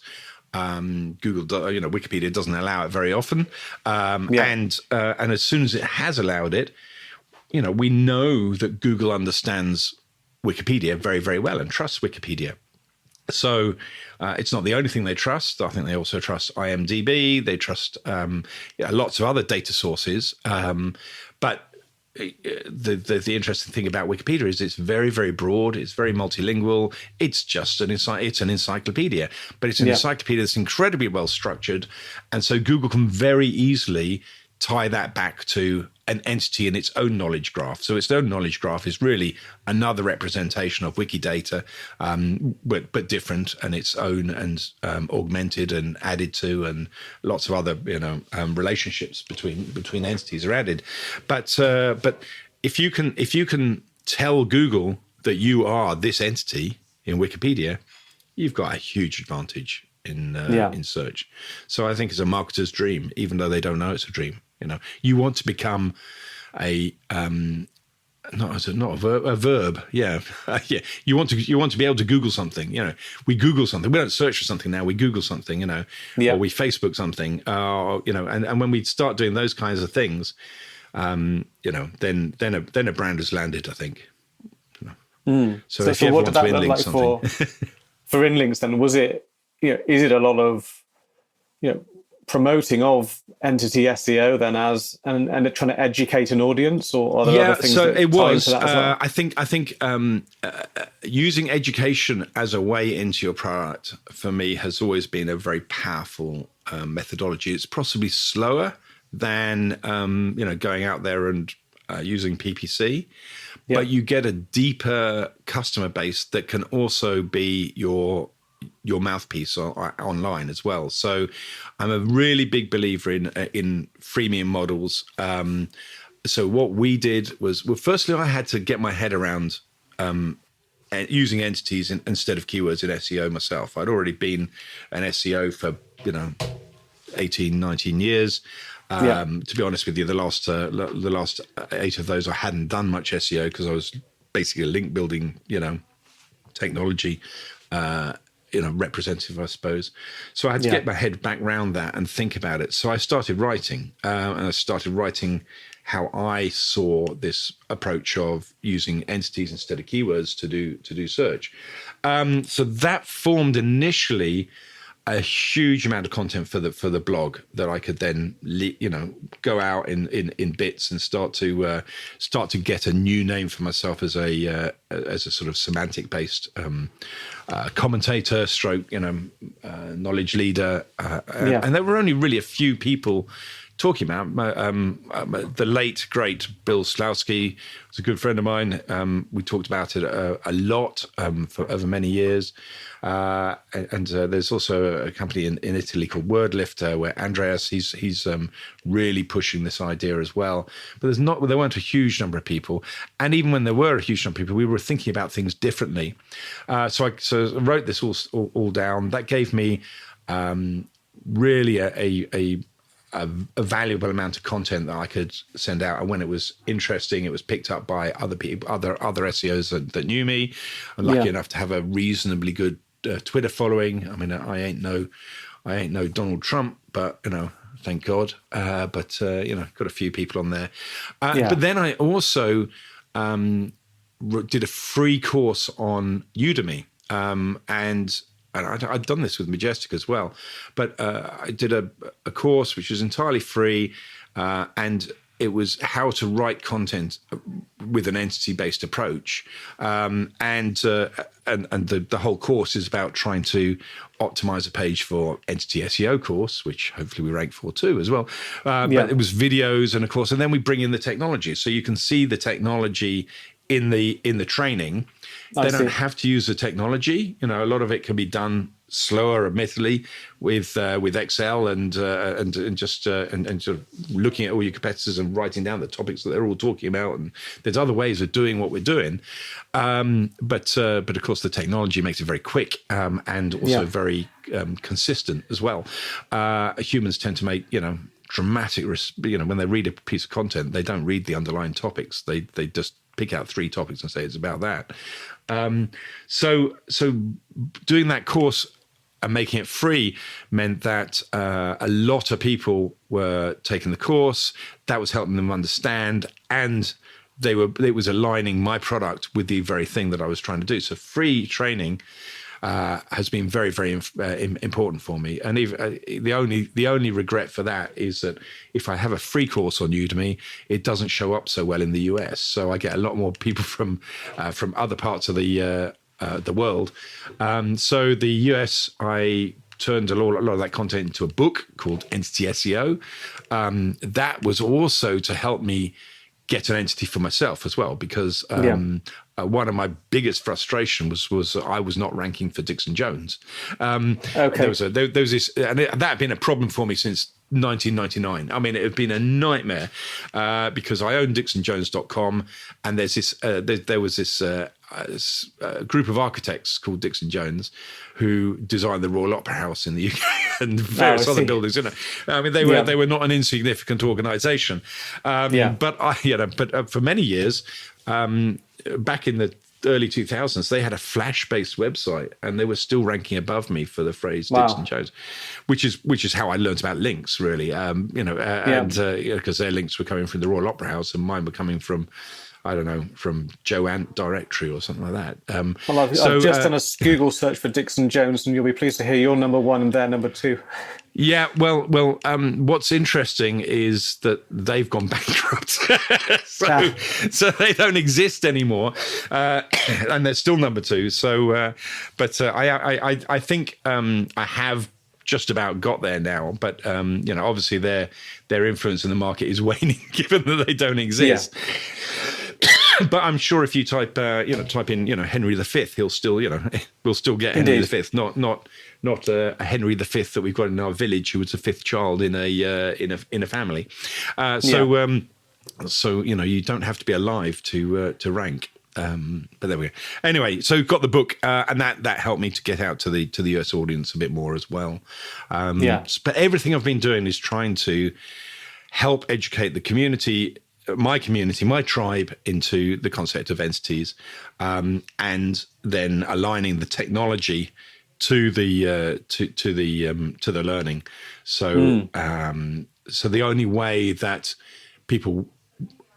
Wikipedia doesn't allow it very often, and as soon as it has allowed it, we know that Google understands Wikipedia very, very well and trusts Wikipedia. So it's not the only thing they trust. I think they also trust IMDb. They trust lots of other data sources. But the interesting thing about Wikipedia is it's very, very broad. It's very multilingual. It's just an encyclopedia, but it's an encyclopedia that's incredibly well structured, and so Google can very easily tie that back to an entity in its own knowledge graph. So its own knowledge graph is really another representation of Wikidata, but different, and its own, and augmented and added to, and lots of other relationships between entities are added. But if you can tell Google that you are this entity in Wikipedia, you've got a huge advantage in search. So I think it's a marketer's dream, even though they don't know it's a dream. You want to become a verb. Yeah. You want to be able to Google something. We Google something. We don't search for something now. We Google something. Or we Facebook something. And when we start doing those kinds of things, then a brand has landed, I think. So if you ever want to inlink something for inlinks, then was it? Is it a lot of promoting of entity SEO then and trying to educate an audience, or are there other things so that it tie was. into that as well? I think using education as a way into your product for me has always been a very powerful methodology. It's possibly slower than going out there and using PPC, but you get a deeper customer base that can also be your mouthpiece online as well. So I'm a really big believer in freemium models. So what we did was, well, firstly, I had to get my head around using entities instead of keywords in SEO myself. I'd already been an SEO for 18, 19 years. To be honest with you, the last 8 of those, I hadn't done much SEO because I was basically a link building, technology, representative, I suppose. So I had to get my head back around that and think about it. So I started writing, and I started writing how I saw this approach of using entities instead of keywords to do search. So that formed initially a huge amount of content for the blog that I could then go out in bits and start to get a new name for myself as a sort of semantic based commentator stroke knowledge leader, and there were only really a few people talking about. The late great Bill Slawski was a good friend of mine. We talked about it a lot for over many years. And there's also a company in Italy called WordLifter where Andreas, he's really pushing this idea as well. But there weren't a huge number of people, and even when there were a huge number of people, we were thinking about things differently. So I wrote this all down. That gave me really a valuable amount of content that I could send out, and when it was interesting, it was picked up by other people, other SEOs that knew me. I'm lucky enough to have a reasonably good Twitter following. I mean, I ain't no Donald Trump, but thank God. But got a few people on there. But then I also did a free course on Udemy, and I'd done this with Majestic as well, but I did a course which was entirely free, and it was how to write content with an entity-based approach, and the whole course is about trying to optimize a page for entity SEO course, which hopefully we rank for too as well. But it was videos and a course, and then we bring in the technology, so you can see the technology in the training. They don't have to use the technology. A lot of it can be done slower, admittedly, with Excel and just sort of looking at all your competitors and writing down the topics that they're all talking about. And there's other ways of doing what we're doing, but of course the technology makes it very quick and also very consistent as well. Humans tend to make dramatic. When they read a piece of content, they don't read the underlying topics. They just pick out 3 topics and say it's about that. So doing that course and making it free meant that a lot of people were taking the course. That was helping them understand, and it was aligning my product with the very thing that I was trying to do. So free training has been very, very important for me. And even, the only regret for that is that if I have a free course on Udemy, it doesn't show up so well in the US. So I get a lot more people from other parts of the world. So the US, I turned a lot of that content into a book called Entity SEO. That was also to help me get an entity for myself as well, because one of my biggest frustration was I was not ranking for Dixon Jones. There was this, and that had been a problem for me since 1999. I mean, it had been a nightmare because I owned DixonJones.com, and there's this there was this group of architects called Dixon Jones who designed the Royal Opera House in the UK and various other buildings. I mean, they were not an insignificant organisation. But for many years, back in the early 2000s, they had a Flash-based website, and they were still ranking above me for the phrase Dixon Jones, which is how I learned about links, really. Because their links were coming from the Royal Opera House, and mine were coming from I don't know, from Joanne directory or something like that. Well, I've just done a Google search for Dixon Jones, and you'll be pleased to hear you're number one and they're number two. Yeah, well. What's interesting is that they've gone bankrupt, so they don't exist anymore, and they're still number two. So, I think I have just about got there now. But obviously their influence in the market is waning, given that they don't exist. Yeah. But I'm sure if you type in Henry V, he'll still we'll still get Henry V, not a Henry V that we've got in our village, who was the fifth child in a family. So you don't have to be alive to rank. But there we go. Anyway, so got the book, and that helped me to get out to the US audience a bit more as well. But everything I've been doing is trying to help educate the community, my tribe, into the concept of entities, and then aligning the technology to the learning. So so the only way that people,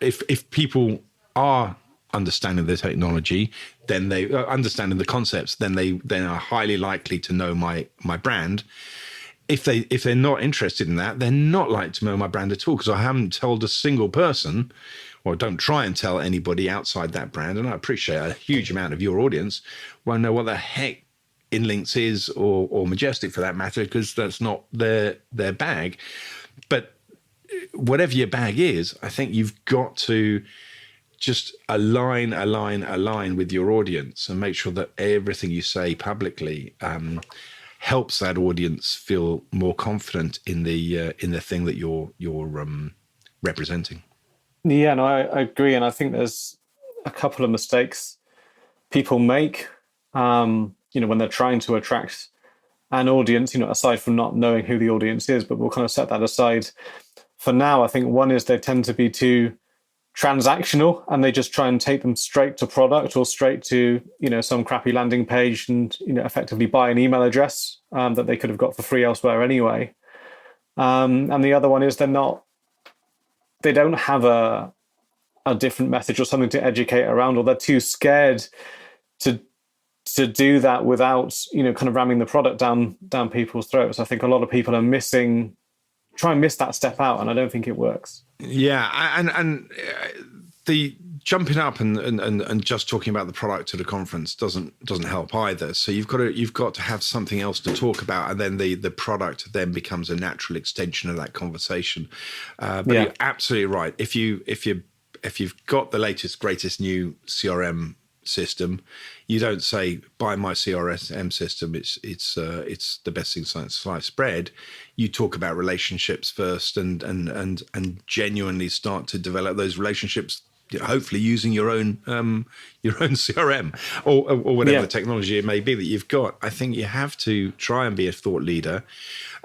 if people are understanding the technology, then they understanding the concepts, then they are highly likely to know my brand. If they're not interested in that, they're not likely to know my brand at all, because I haven't told a single person, or don't try and tell anybody outside that brand. And I appreciate a huge amount of your audience won't know what the heck inLinks is, or Majestic for that matter, because that's not their bag. But whatever your bag is, I think you've got to just align with your audience and make sure that everything you say publicly helps that audience feel more confident in the thing that you're representing. Yeah, no, I agree, and I think there's a couple of mistakes people make, when they're trying to attract an audience, aside from not knowing who the audience is. But we'll kind of set that aside for now. I think one is they tend to be too transactional, and they just try and take them straight to product, or straight to some crappy landing page, and effectively buy an email address that they could have got for free elsewhere anyway. And the other one is they don't have a different message or something to educate around, or they're too scared to do that without kind of ramming the product down people's throats. I think a lot of people are try and miss that step out, and I don't think it works. Yeah, and the jumping up and just talking about the product at a conference doesn't help either. So you've got to have something else to talk about, and then the product then becomes a natural extension of that conversation. But you're absolutely right. If you've got the latest greatest new CRM system, you don't say buy my CRM system. It's the best thing since sliced bread. You talk about relationships first, and genuinely start to develop those relationships. Hopefully, using your own CRM or whatever technology it may be that you've got. I think you have to try and be a thought leader.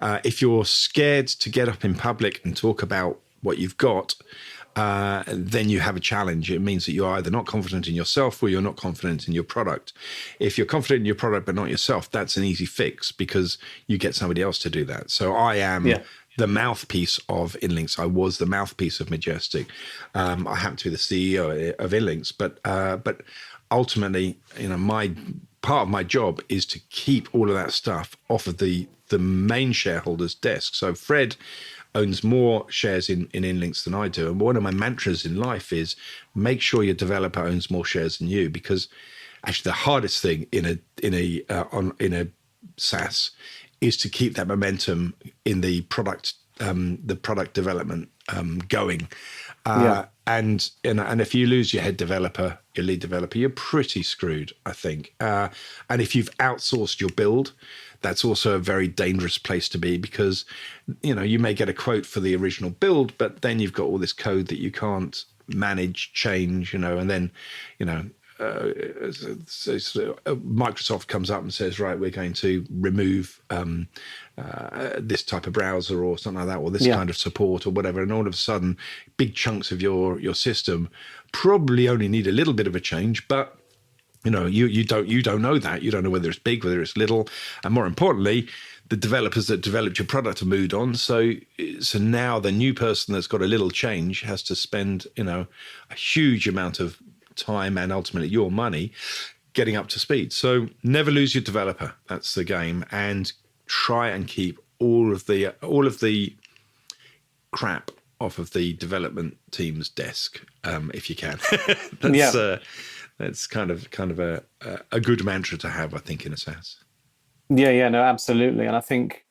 If you're scared to get up in public and talk about what you've got, then you have a challenge. It means that you're either not confident in yourself, or you're not confident in your product. If you're confident in your product but not yourself, that's an easy fix, because you get somebody else to do that. So I am the mouthpiece of inLinks. I was the mouthpiece of Majestic. I happen to be the CEO of inLinks, but ultimately, my part of my job is to keep all of that stuff off of the main shareholder's desk. So Fred owns more shares in inLinks than I do, and one of my mantras in life is make sure your developer owns more shares than you, because actually the hardest thing in a SaaS is to keep that momentum in the product development going. And if you lose your head developer, your lead developer, you're pretty screwed, I think. And if you've outsourced your build, that's also a very dangerous place to be, because you may get a quote for the original build, but then you've got all this code that you can't manage, change, and then Microsoft comes up and says, right, we're going to remove this type of browser or something like that, or this kind of support or whatever, and all of a sudden big chunks of your system probably only need a little bit of a change, but you don't know that. You don't know whether it's big, whether it's little, and more importantly, the developers that developed your product have moved on. So now the new person that's got a little change has to spend, a huge amount of time and ultimately your money getting up to speed. So never lose your developer. That's the game. And try and keep all of the crap off of the development team's desk, if you can. That's kind of a good mantra to have, I think, in a SaaS. Yeah, no, absolutely. And I think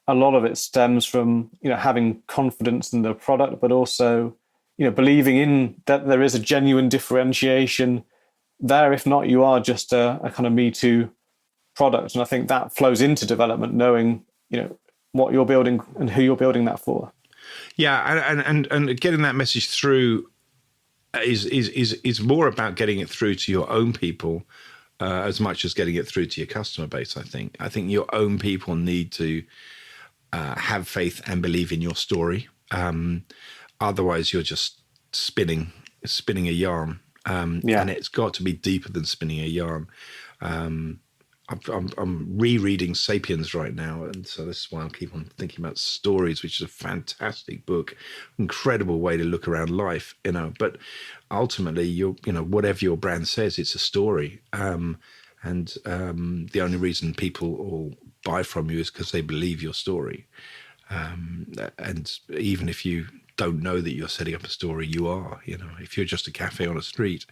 a lot of it stems from, having confidence in the product, but also, believing in that there is a genuine differentiation there. If not, you are just a kind of Me Too product. And I think that flows into development, knowing, what you're building and who you're building that for. Yeah, and getting that message through is more about getting it through to your own people as much as getting it through to your customer base. I think your own people need to have faith and believe in your story. Otherwise, you're just spinning a yarn, and it's got to be deeper than spinning a yarn. I'm rereading *Sapiens* right now, and so this is why I keep on thinking about stories, which is a fantastic book, incredible way to look around life, But ultimately, whatever your brand says, it's a story, and the only reason people will buy from you is because they believe your story, and even if you don't know that you're setting up a story, you are. If you're just a cafe on a street,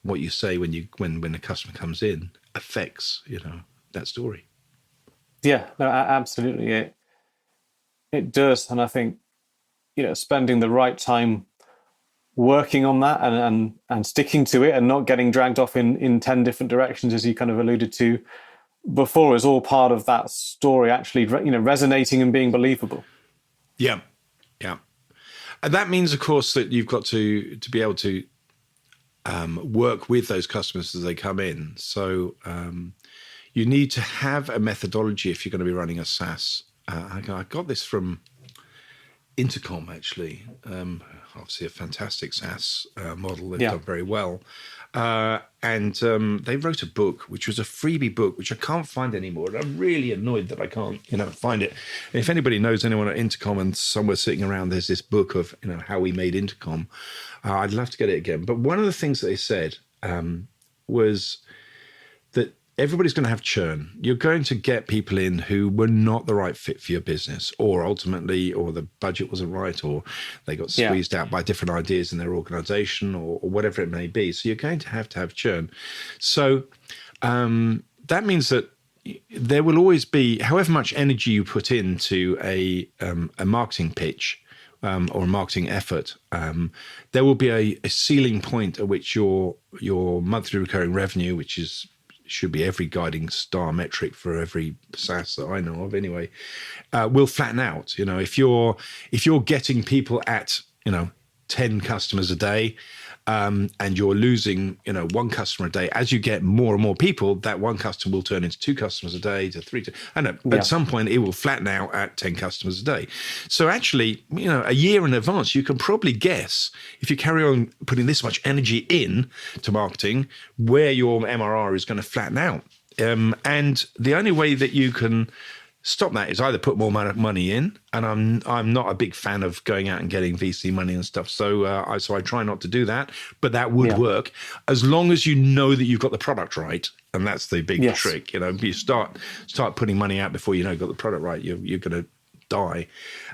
what you say when a customer comes in affects that story. Yeah, no, absolutely, it does. And I think spending the right time working on that and sticking to it and not getting dragged off in 10 different directions, as you kind of alluded to before, is all part of that story actually resonating and being believable. Yeah And that means, of course, that you've got to be able to work with those customers as they come in. So you need to have a methodology if you're going to be running a SaaS. I got this from Intercom, actually. Obviously, a fantastic SaaS model. They've done very well. And they wrote a book, which was a freebie book, which I can't find anymore. And I'm really annoyed that I can't, find it. And if anybody knows anyone at Intercom and somewhere sitting around, there's this book of, how we made Intercom. I'd love to get it again. But one of the things that they said was that everybody's going to have churn. You're going to get people in who were not the right fit for your business, or ultimately, or the budget wasn't right, or they got squeezed out by different ideas in their organization, or whatever it may be. So you're going to have churn. So that means that there will always be, however much energy you put into a marketing pitch, or a marketing effort, there will be a ceiling point at which your monthly recurring revenue, which should be every guiding star metric for every SaaS that I know of anyway, will flatten out. If you're getting people at 10 customers a day, and you're losing one customer a day, as you get more and more people, that one customer will turn into 2 customers a day, to 3. At some point it will flatten out at 10 customers a day. So actually, a year in advance, you can probably guess, if you carry on putting this much energy in to marketing, where your MRR is going to flatten out. And the only way that you can stop that is either put more money in, and I'm not a big fan of going out and getting VC money and stuff. So I try not to do that, but that would work as long as you know that you've got the product right, and that's the big trick. You start putting money out before you've got the product right, you're going to die.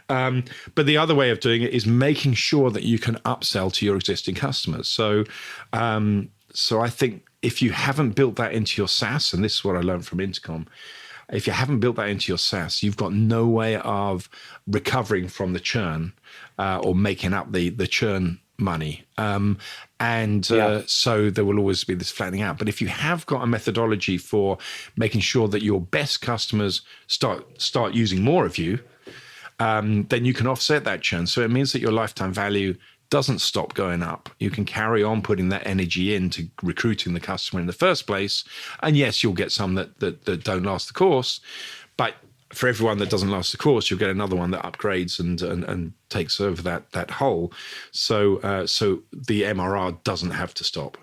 But the other way of doing it is making sure that you can upsell to your existing customers. So I think if you haven't built that into your SaaS, and this is what I learned from Intercom. If you haven't built that into your SaaS, you've got no way of recovering from the churn or making up the churn money. So there will always be this flattening out. But if you have got a methodology for making sure that your best customers start using more of you, then you can offset that churn. So it means that your lifetime value doesn't stop going up. You can carry on putting that energy into recruiting the customer in the first place. And yes, you'll get some that don't last the course, but for everyone that doesn't last the course, you'll get another one that upgrades and takes over that hole. So the MRR doesn't have to stop.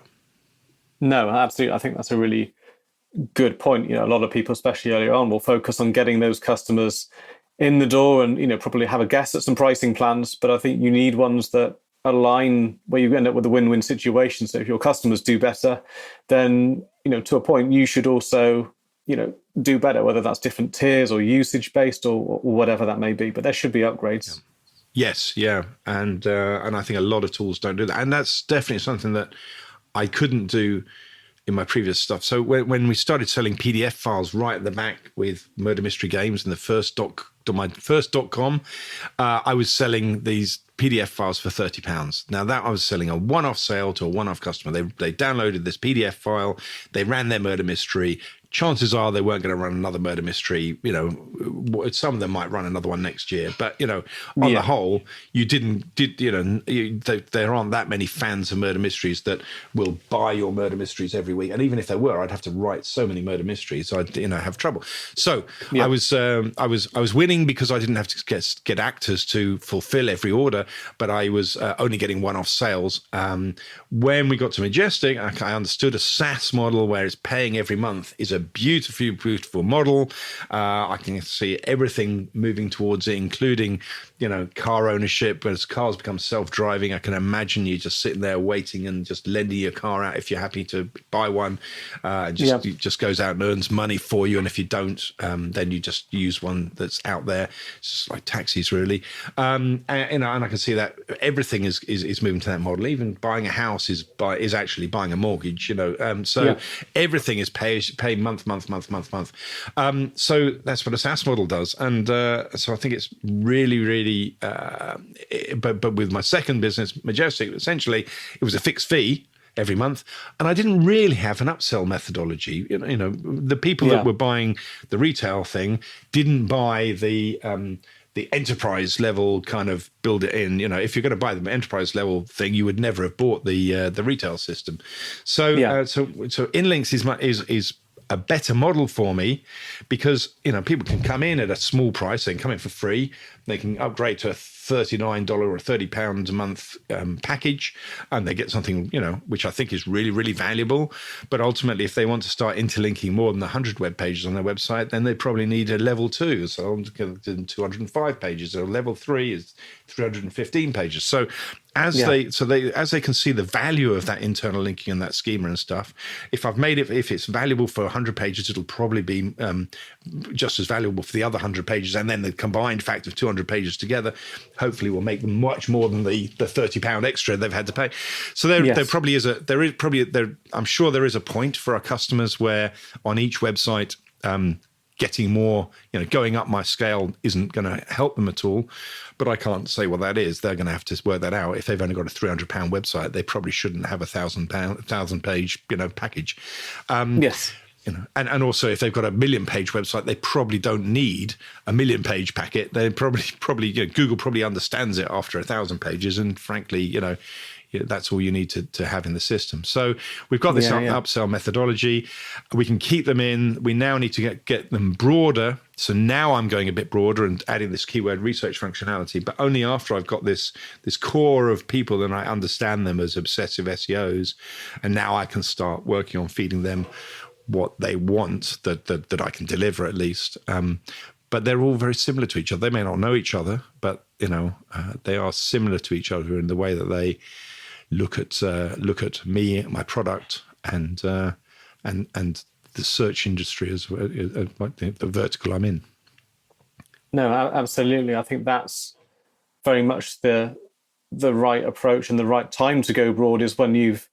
No, absolutely. I think that's a really good point. A lot of people, especially earlier on, will focus on getting those customers in the door and, probably have a guess at some pricing plans. But I think you need ones that align where you end up with a win-win situation. So if your customers do better, then, to a point, you should also, do better, whether that's different tiers or usage based or whatever that may be. But there should be upgrades. Yeah. Yes, yeah, and I think a lot of tools don't do that, and that's definitely something that I couldn't do in my previous stuff. So when we started selling PDF files right at the back with Murder Mystery Games and my first .com, I was selling these PDF files for £30. Now that I was selling a one-off sale to a one-off customer. They downloaded this PDF file, they ran their murder mystery. Chances are they weren't going to run another murder mystery. Some of them might run another one next year, but on the whole, there aren't that many fans of murder mysteries that will buy your murder mysteries every week. And even if there were, I'd have to write so many murder mysteries, I'd have trouble. So I was winning because I didn't have to get actors to fulfill every order, but I was only getting one-off sales. When we got to Majestic, I understood a SaaS model where it's paying every month is a beautiful, beautiful model. I can see everything moving towards it, including, car ownership. As cars become self-driving, I can imagine you just sitting there waiting and just lending your car out if you're happy to buy one. It just goes out and earns money for you. And if you don't, then you just use one that's out there. It's just like taxis, really. And I can see that everything is moving to that model. Even buying a house is actually buying a mortgage. Everything is pay month. So that's what a SaaS model does. And so I think it's really, really, but with my second business, Majestic, essentially it was a fixed fee every month. And I didn't really have an upsell methodology. The people that were buying the retail thing didn't buy the enterprise level kind of build it in. If you're going to buy the enterprise level thing, you would never have bought the retail system. So inLinks is a better model for me because people can come in at a small price. They can come in for free. They can upgrade to a $39 or £30 a month package, and they get something which I think is really, really valuable. But ultimately, if they want to start interlinking more than 100 web pages on their website, then they probably need a level 2. So I'm going to 205 pages, or level 3 is 315 pages. So as they can see the value of that internal linking and that schema and stuff, if it's valuable for 100 pages, it'll probably be just as valuable for the other 100 pages, and then the combined fact of 200 pages together hopefully will make them much more than the £30 extra they've had to pay. So I'm sure there is a point for our customers where on each website, getting more, going up my scale isn't going to help them at all. But I can't say what that is. They're going to have to work that out. If they've only got a £300 website, they probably shouldn't have a 1,000-page, package. Yes. And also, if they've got a 1,000,000-page website, they probably don't need a 1,000,000-page packet. They probably Google probably understands it after 1,000 pages, and frankly, that's all you need to have in the system. So we've got this upsell methodology. We can keep them in. We now need to get them broader. So now I'm going a bit broader and adding this keyword research functionality, but only after I've got this core of people and I understand them as obsessive SEOs. And now I can start working on feeding them what they want that I can deliver at least. But they're all very similar to each other. They may not know each other, but they are similar to each other in the way that they look at me, my product, and the search industry as the vertical I'm in. No, absolutely. I think that's very much the right approach, and the right time to go broad is when you've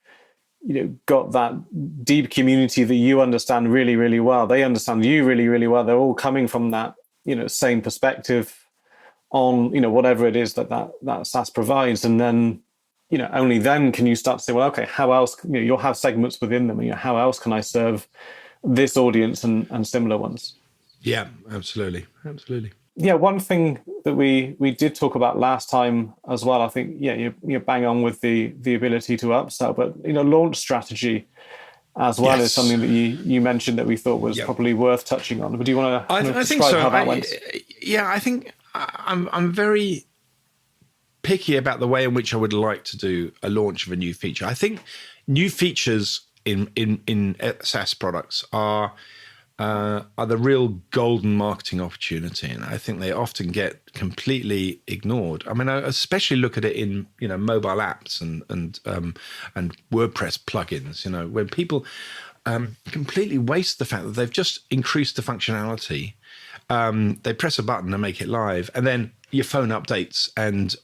got that deep community that you understand really, really well. They understand you really, really well. They're all coming from that same perspective on whatever it is that SaaS provides, and then only then can you start to say, well, okay, how else you'll have segments within them, and how else can I serve this audience and similar ones? Yeah, absolutely. Yeah, one thing that we did talk about last time as well, I think, you're bang on with the ability to upsell, but launch strategy as well is something that you mentioned that we thought was probably worth touching on. But do you want to describe how that went? Yeah, I think I'm very picky about the way in which I would like to do a launch of a new feature. I think new features in SaaS products are the real golden marketing opportunity, and I think they often get completely ignored. I mean, I especially look at it in mobile apps and WordPress plugins. When people completely waste the fact that they've just increased the functionality. They press a button and make it live, and then your phone updates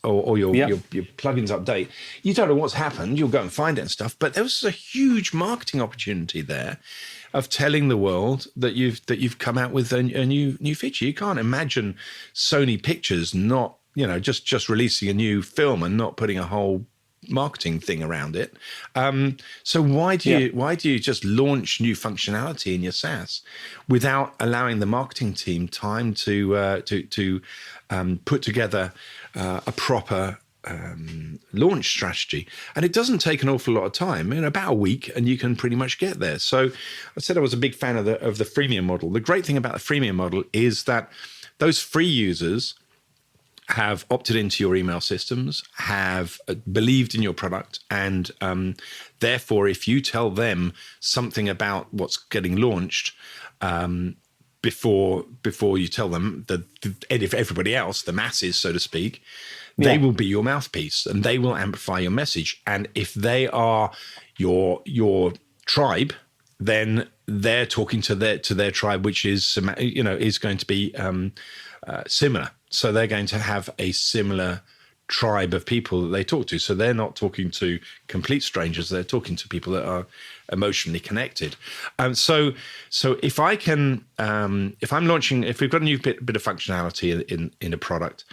or your plugins update. You don't know what's happened. You'll go and find it and stuff. But there was a huge marketing opportunity there of telling the world that you've come out with a new feature. You can't imagine Sony Pictures not just releasing a new film and not putting a whole marketing thing around it. So why do you just launch new functionality in your SaaS without allowing the marketing team time to put together a proper launch strategy? And it doesn't take an awful lot of time. In about a week, and you can pretty much get there. So I said I was a big fan of the freemium model. The great thing about the freemium model is that those free users have opted into your email systems, have believed in your product, and therefore, if you tell them something about what's getting launched before you tell them if everybody else, the masses, so to speak, they will be your mouthpiece and they will amplify your message. And if they are your tribe, then they're talking to their tribe, which is going to be similar. So they're going to have a similar tribe of people that they talk to. So they're not talking to complete strangers. They're talking to people that are emotionally connected. So if I can, if we've got a new bit of functionality in a product,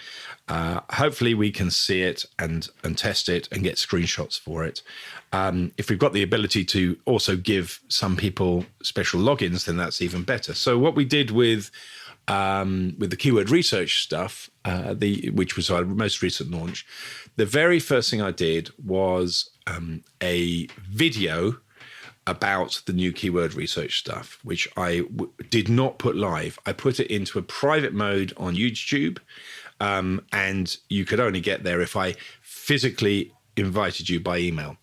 hopefully we can see it and test it and get screenshots for it. If we've got the ability to also give some people special logins, then that's even better. So what we did with the keyword research stuff, which was our most recent launch, the very first thing I did was a video about the new keyword research stuff, which I did not put live. I put it into a private mode on YouTube, and you could only get there if I physically invited you by email.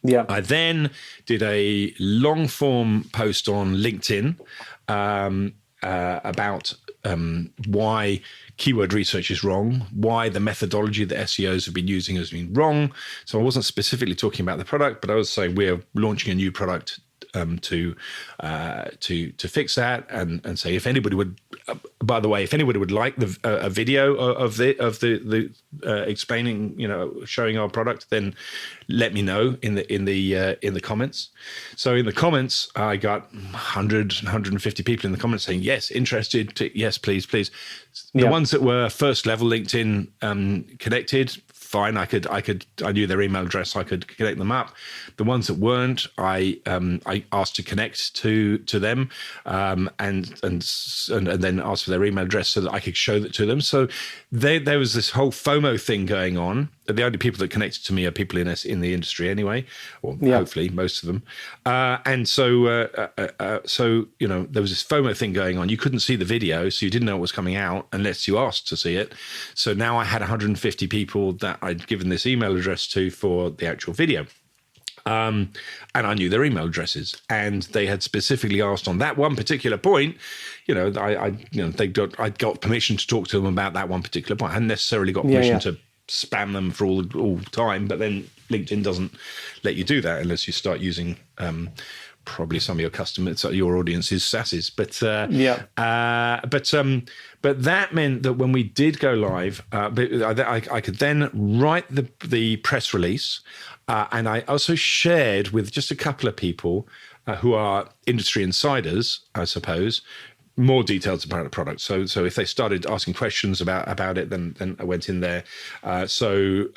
Yeah. I then did a long form post on LinkedIn about why keyword research is wrong, why the methodology that SEOs have been using has been wrong. So I wasn't specifically talking about the product, but I was saying we're launching a new product to fix that, and say if anybody would, by the way, if anybody would like a video of the explaining, showing our product, then let me know in the comments. So in the comments, I got 150 people in the comments saying yes, interested, yes, please. The ones that were first level LinkedIn connected, fine. I knew their email address. I could connect them up. The ones that weren't, I asked to connect to them, and then asked for their email address so that I could show that to them. So there was this whole FOMO thing going on. The only people that connected to me are people in the industry anyway, or hopefully most of them. And so there was this FOMO thing going on. You couldn't see the video, so you didn't know what was coming out unless you asked to see it. So now I had 150 people that I'd given this email address to for the actual video. And I knew their email addresses, and they had specifically asked on that one particular point. I got permission to talk to them about that one particular point. I hadn't necessarily got permission to spam them for all time, but then LinkedIn doesn't let you do that unless you start using probably some of your customers, your audience's SaaSes. But that meant that when we did go live, I could then write the press release, and I also shared with just a couple of people who are industry insiders, I suppose, more details about the product. So if they started asking questions about it, then I went in there. Roger,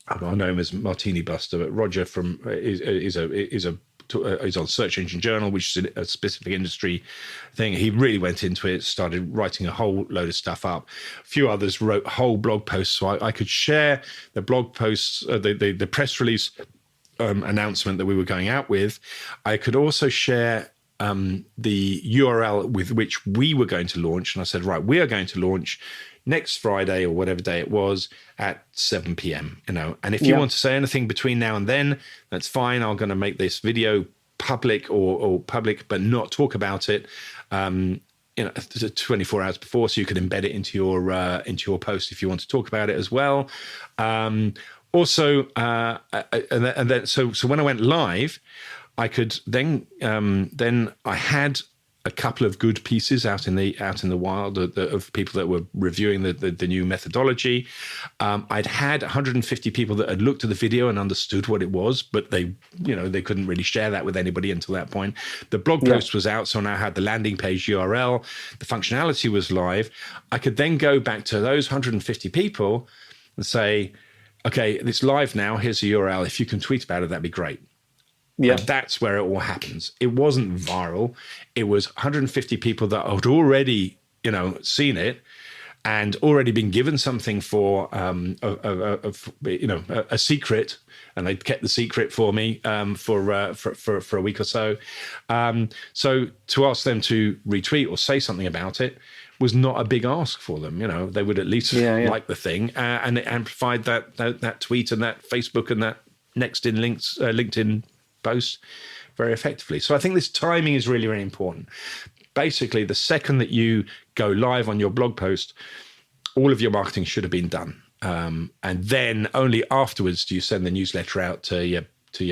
I know him as Martini Buster, but Roger is on Search Engine Journal, which is a specific industry thing. He really went into it, started writing a whole load of stuff up. A few others wrote whole blog posts, so I could share the blog posts, the press release announcement that we were going out with. I could also share the URL with which we were going to launch. And I said, right, we are going to launch next Friday or whatever day it was at 7 p.m. And if you want to say anything between now and then, that's fine. I'm going to make this video public or public, but not talk about it. 24 hours before, so you can embed it into your post if you want to talk about it as well. So when I went live, I could then I had a couple of good pieces out in the wild of people that were reviewing the new methodology. I'd had 150 people that had looked at the video and understood what it was, but they couldn't really share that with anybody until that point. The blog post was out, so now I had the landing page URL. The functionality was live. I could then go back to those 150 people and say, okay, it's live now. Here's the URL. If you can tweet about it, that'd be great. Yeah, and that's where it all happens. It wasn't viral. It was 150 people that had already, seen it and already been given something for a secret, and they'd kept the secret for me for a week or so. So to ask them to retweet or say something about it was not a big ask for them. They would at least like the thing, and it amplified that tweet and that Facebook and that next inLinks LinkedIn post very effectively. So I think this timing is really, really important. Basically, the second that you go live on your blog post, all of your marketing should have been done. And then only afterwards do you send the newsletter out to your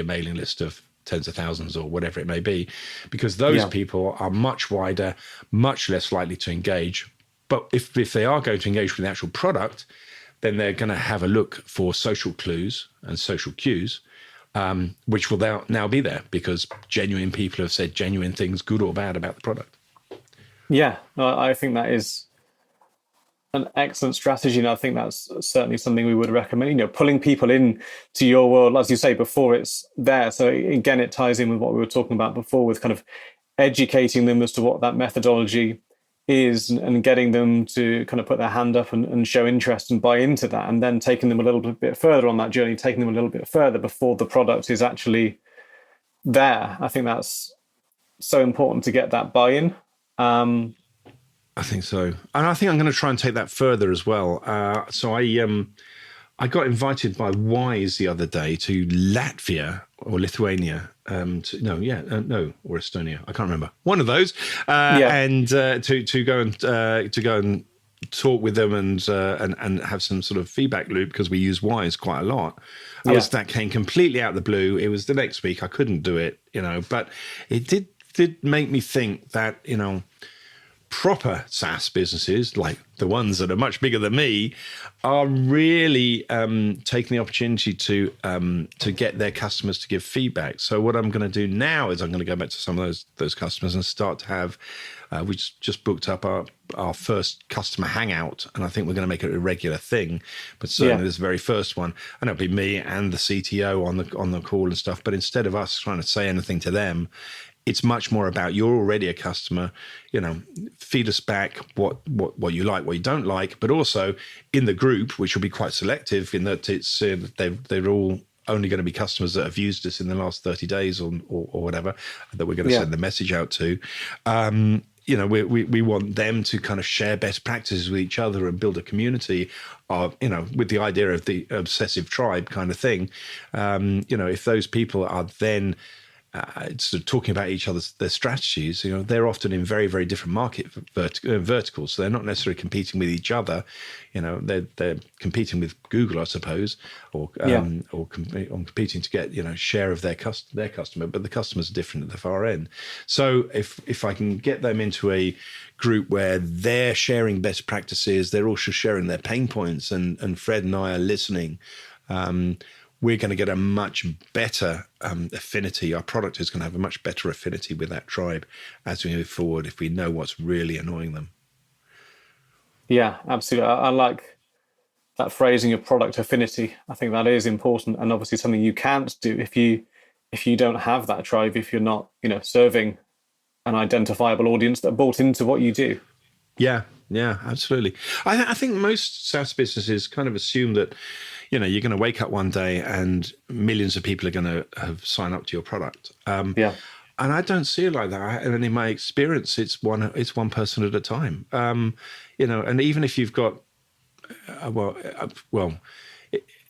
mailing list of tens of thousands or whatever it may be, because those people are much wider, much less likely to engage. But if they are going to engage with the actual product, then they're going to have a look for social clues and social cues, which will now be there because genuine people have said genuine things, good or bad, about the product. Yeah, I think that is an excellent strategy, and I think that's certainly something we would recommend. Pulling people in to your world, as you say, before it's there. So again, it ties in with what we were talking about before, with kind of educating them as to what that methodology is and getting them to kind of put their hand up and show interest and buy into that, and then taking them a little bit further on that journey, taking them a little bit further before the product is actually there. I think that's so important to get that buy-in. I think so. And I think I'm going to try and take that further as well. So I got invited by Wise the other day to Latvia or Lithuania, or Estonia. I can't remember. One of those, and to go and talk with them and have some sort of feedback loop, because we use Wise quite a lot. That came completely out of the blue. It was the next week. I couldn't do it, but it did make me think that proper SaaS businesses, like the ones that are much bigger than me, are really taking the opportunity to get their customers to give feedback. So what I'm going to do now is I'm going to go back to some of those customers and start to have. We just booked up our first customer hangout, and I think we're going to make it a regular thing. But certainly this very first one, and it'll be me and the CTO on the call and stuff. But instead of us trying to say anything to them, it's much more about, you're already a customer, feed us back what you like, what you don't like, but also in the group, which will be quite selective in that it's they're all only going to be customers that have used us in the last 30 days or whatever, that we're going to send the message out to. We want them to kind of share best practices with each other and build a community of, with the idea of the obsessive tribe kind of thing. If those people are then sort of talking about their strategies, they're often in very, very different market verticals. So they're not necessarily competing with each other. They're competing with Google, I suppose, or competing to get share of their customer. But the customers are different at the far end. So if I can get them into a group where they're sharing best practices, they're also sharing their pain points, and Fred and I are listening. We're going to get a much better affinity. Our product is going to have a much better affinity with that tribe as we move forward, if we know what's really annoying them. Yeah, absolutely. I like that phrasing of product affinity. I think that is important, and obviously something you can't do if you don't have that tribe, if you're not serving an identifiable audience that bought into what you do. Yeah, absolutely. I think most SaaS businesses kind of assume that you're going to wake up one day and millions of people are going to have signed up to your product. And I don't see it like that. And in my experience, it's one person at a time. And even if you've got,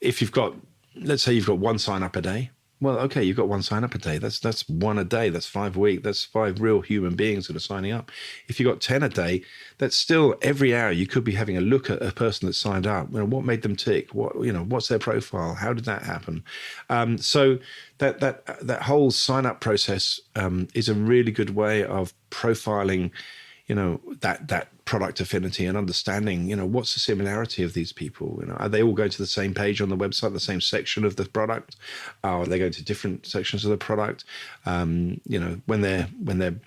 if you've got, let's say you've got one sign up a day. Well, okay, you've got one sign up a day. That's one a day. That's 5 a week. That's 5 real human beings that are signing up. If you've got 10 a day, that's still every hour you could be having a look at a person that signed up. What made them tick? What's their profile? How did that happen? So that whole sign up process is a really good way of profiling, that product affinity and understanding, what's the similarity of these people? Are they all going to the same page on the website, the same section of the product? Are they going to different sections of the product? When they're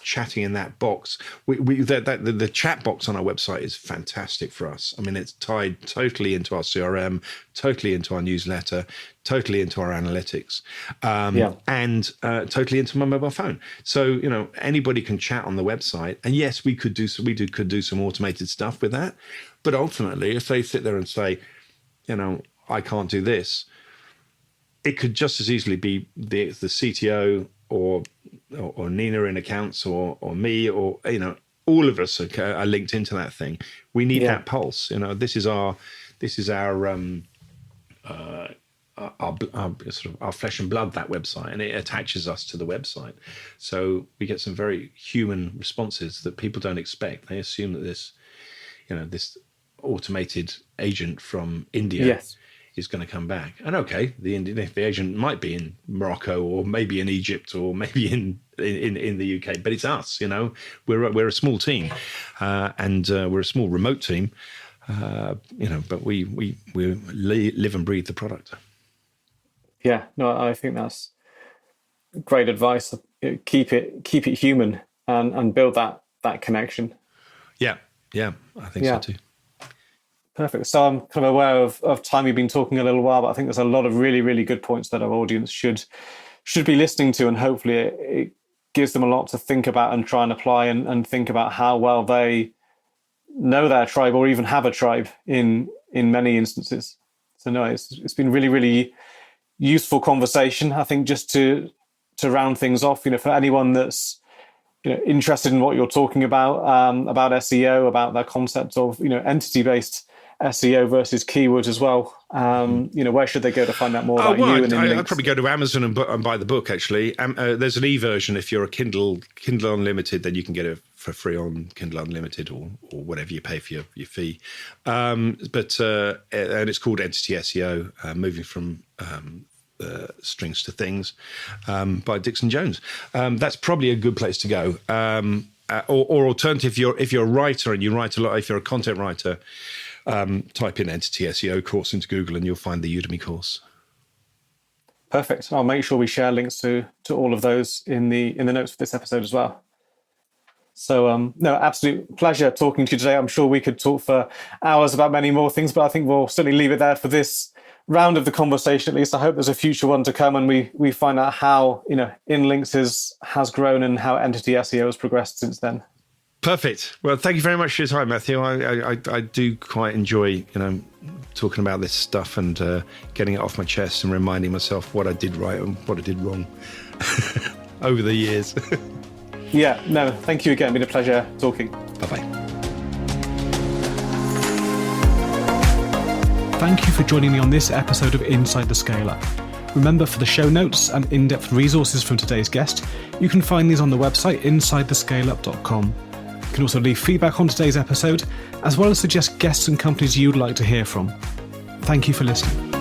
chatting in that box, the chat box on our website is fantastic for us. I mean, it's tied totally into our CRM, totally into our newsletter, totally into our analytics, and totally into my mobile phone. So anybody can chat on the website, and yes, we could do some automated stuff with that. But ultimately, if they sit there and say, I can't do this, it could just as easily be the CTO or Nina in accounts or me or all of us are linked into that thing. We need that pulse. This is our sort of our flesh and blood, that website, and it attaches us to the website. So we get some very human responses that people don't expect. They assume that this automated agent from India is going to come back. And okay, the agent might be in Morocco or maybe in Egypt or maybe in the UK, but it's us. We're a small team, and we're a small remote team. But we live and breathe the product. Yeah, no, I think that's great advice. Keep it human and build that connection. Yeah, I think so too. Perfect. So I'm kind of aware of time. We've been talking a little while, but I think there's a lot of really, really good points that our audience should be listening to, and hopefully it gives them a lot to think about and try and apply and think about how well they know their tribe or even have a tribe in many instances. So no, it's been really, really useful conversation. I think just to round things off, for anyone that's interested in what you're talking about SEO, about that concept of entity-based SEO versus keywords as well. Where should they go to find out more about you? And I'd probably go to Amazon and buy the book. Actually, there's an e-version. If you're a Kindle Unlimited, then you can get it for free on Kindle Unlimited or whatever you pay for your fee. And it's called Entity SEO, moving from strings to things, by Dixon Jones. That's probably a good place to go. Or alternative, if you're a writer and you write a lot, if you're a content writer, type in Entity SEO course into Google and you'll find the Udemy course. Perfect. I'll make sure we share links to all of those in the notes for this episode as well. So no, absolute pleasure talking to you today. I'm sure we could talk for hours about many more things, but I think we'll certainly leave it there for this round of the conversation. At least I hope there's a future one to come, and we find out how inLinks has grown and how Entity SEO has progressed since then. Perfect. Well, thank you very much for your time, Matthew. I do quite enjoy, talking about this stuff and getting it off my chest and reminding myself what I did right and what I did wrong over the years. Yeah, no, thank you again. It's been a pleasure talking. Bye-bye. Thank you for joining me on this episode of Inside the Scale Up. Remember, for the show notes and in-depth resources from today's guest, you can find these on the website insidethescaleup.com. You can also leave feedback on today's episode, as well as suggest guests and companies you'd like to hear from. Thank you for listening.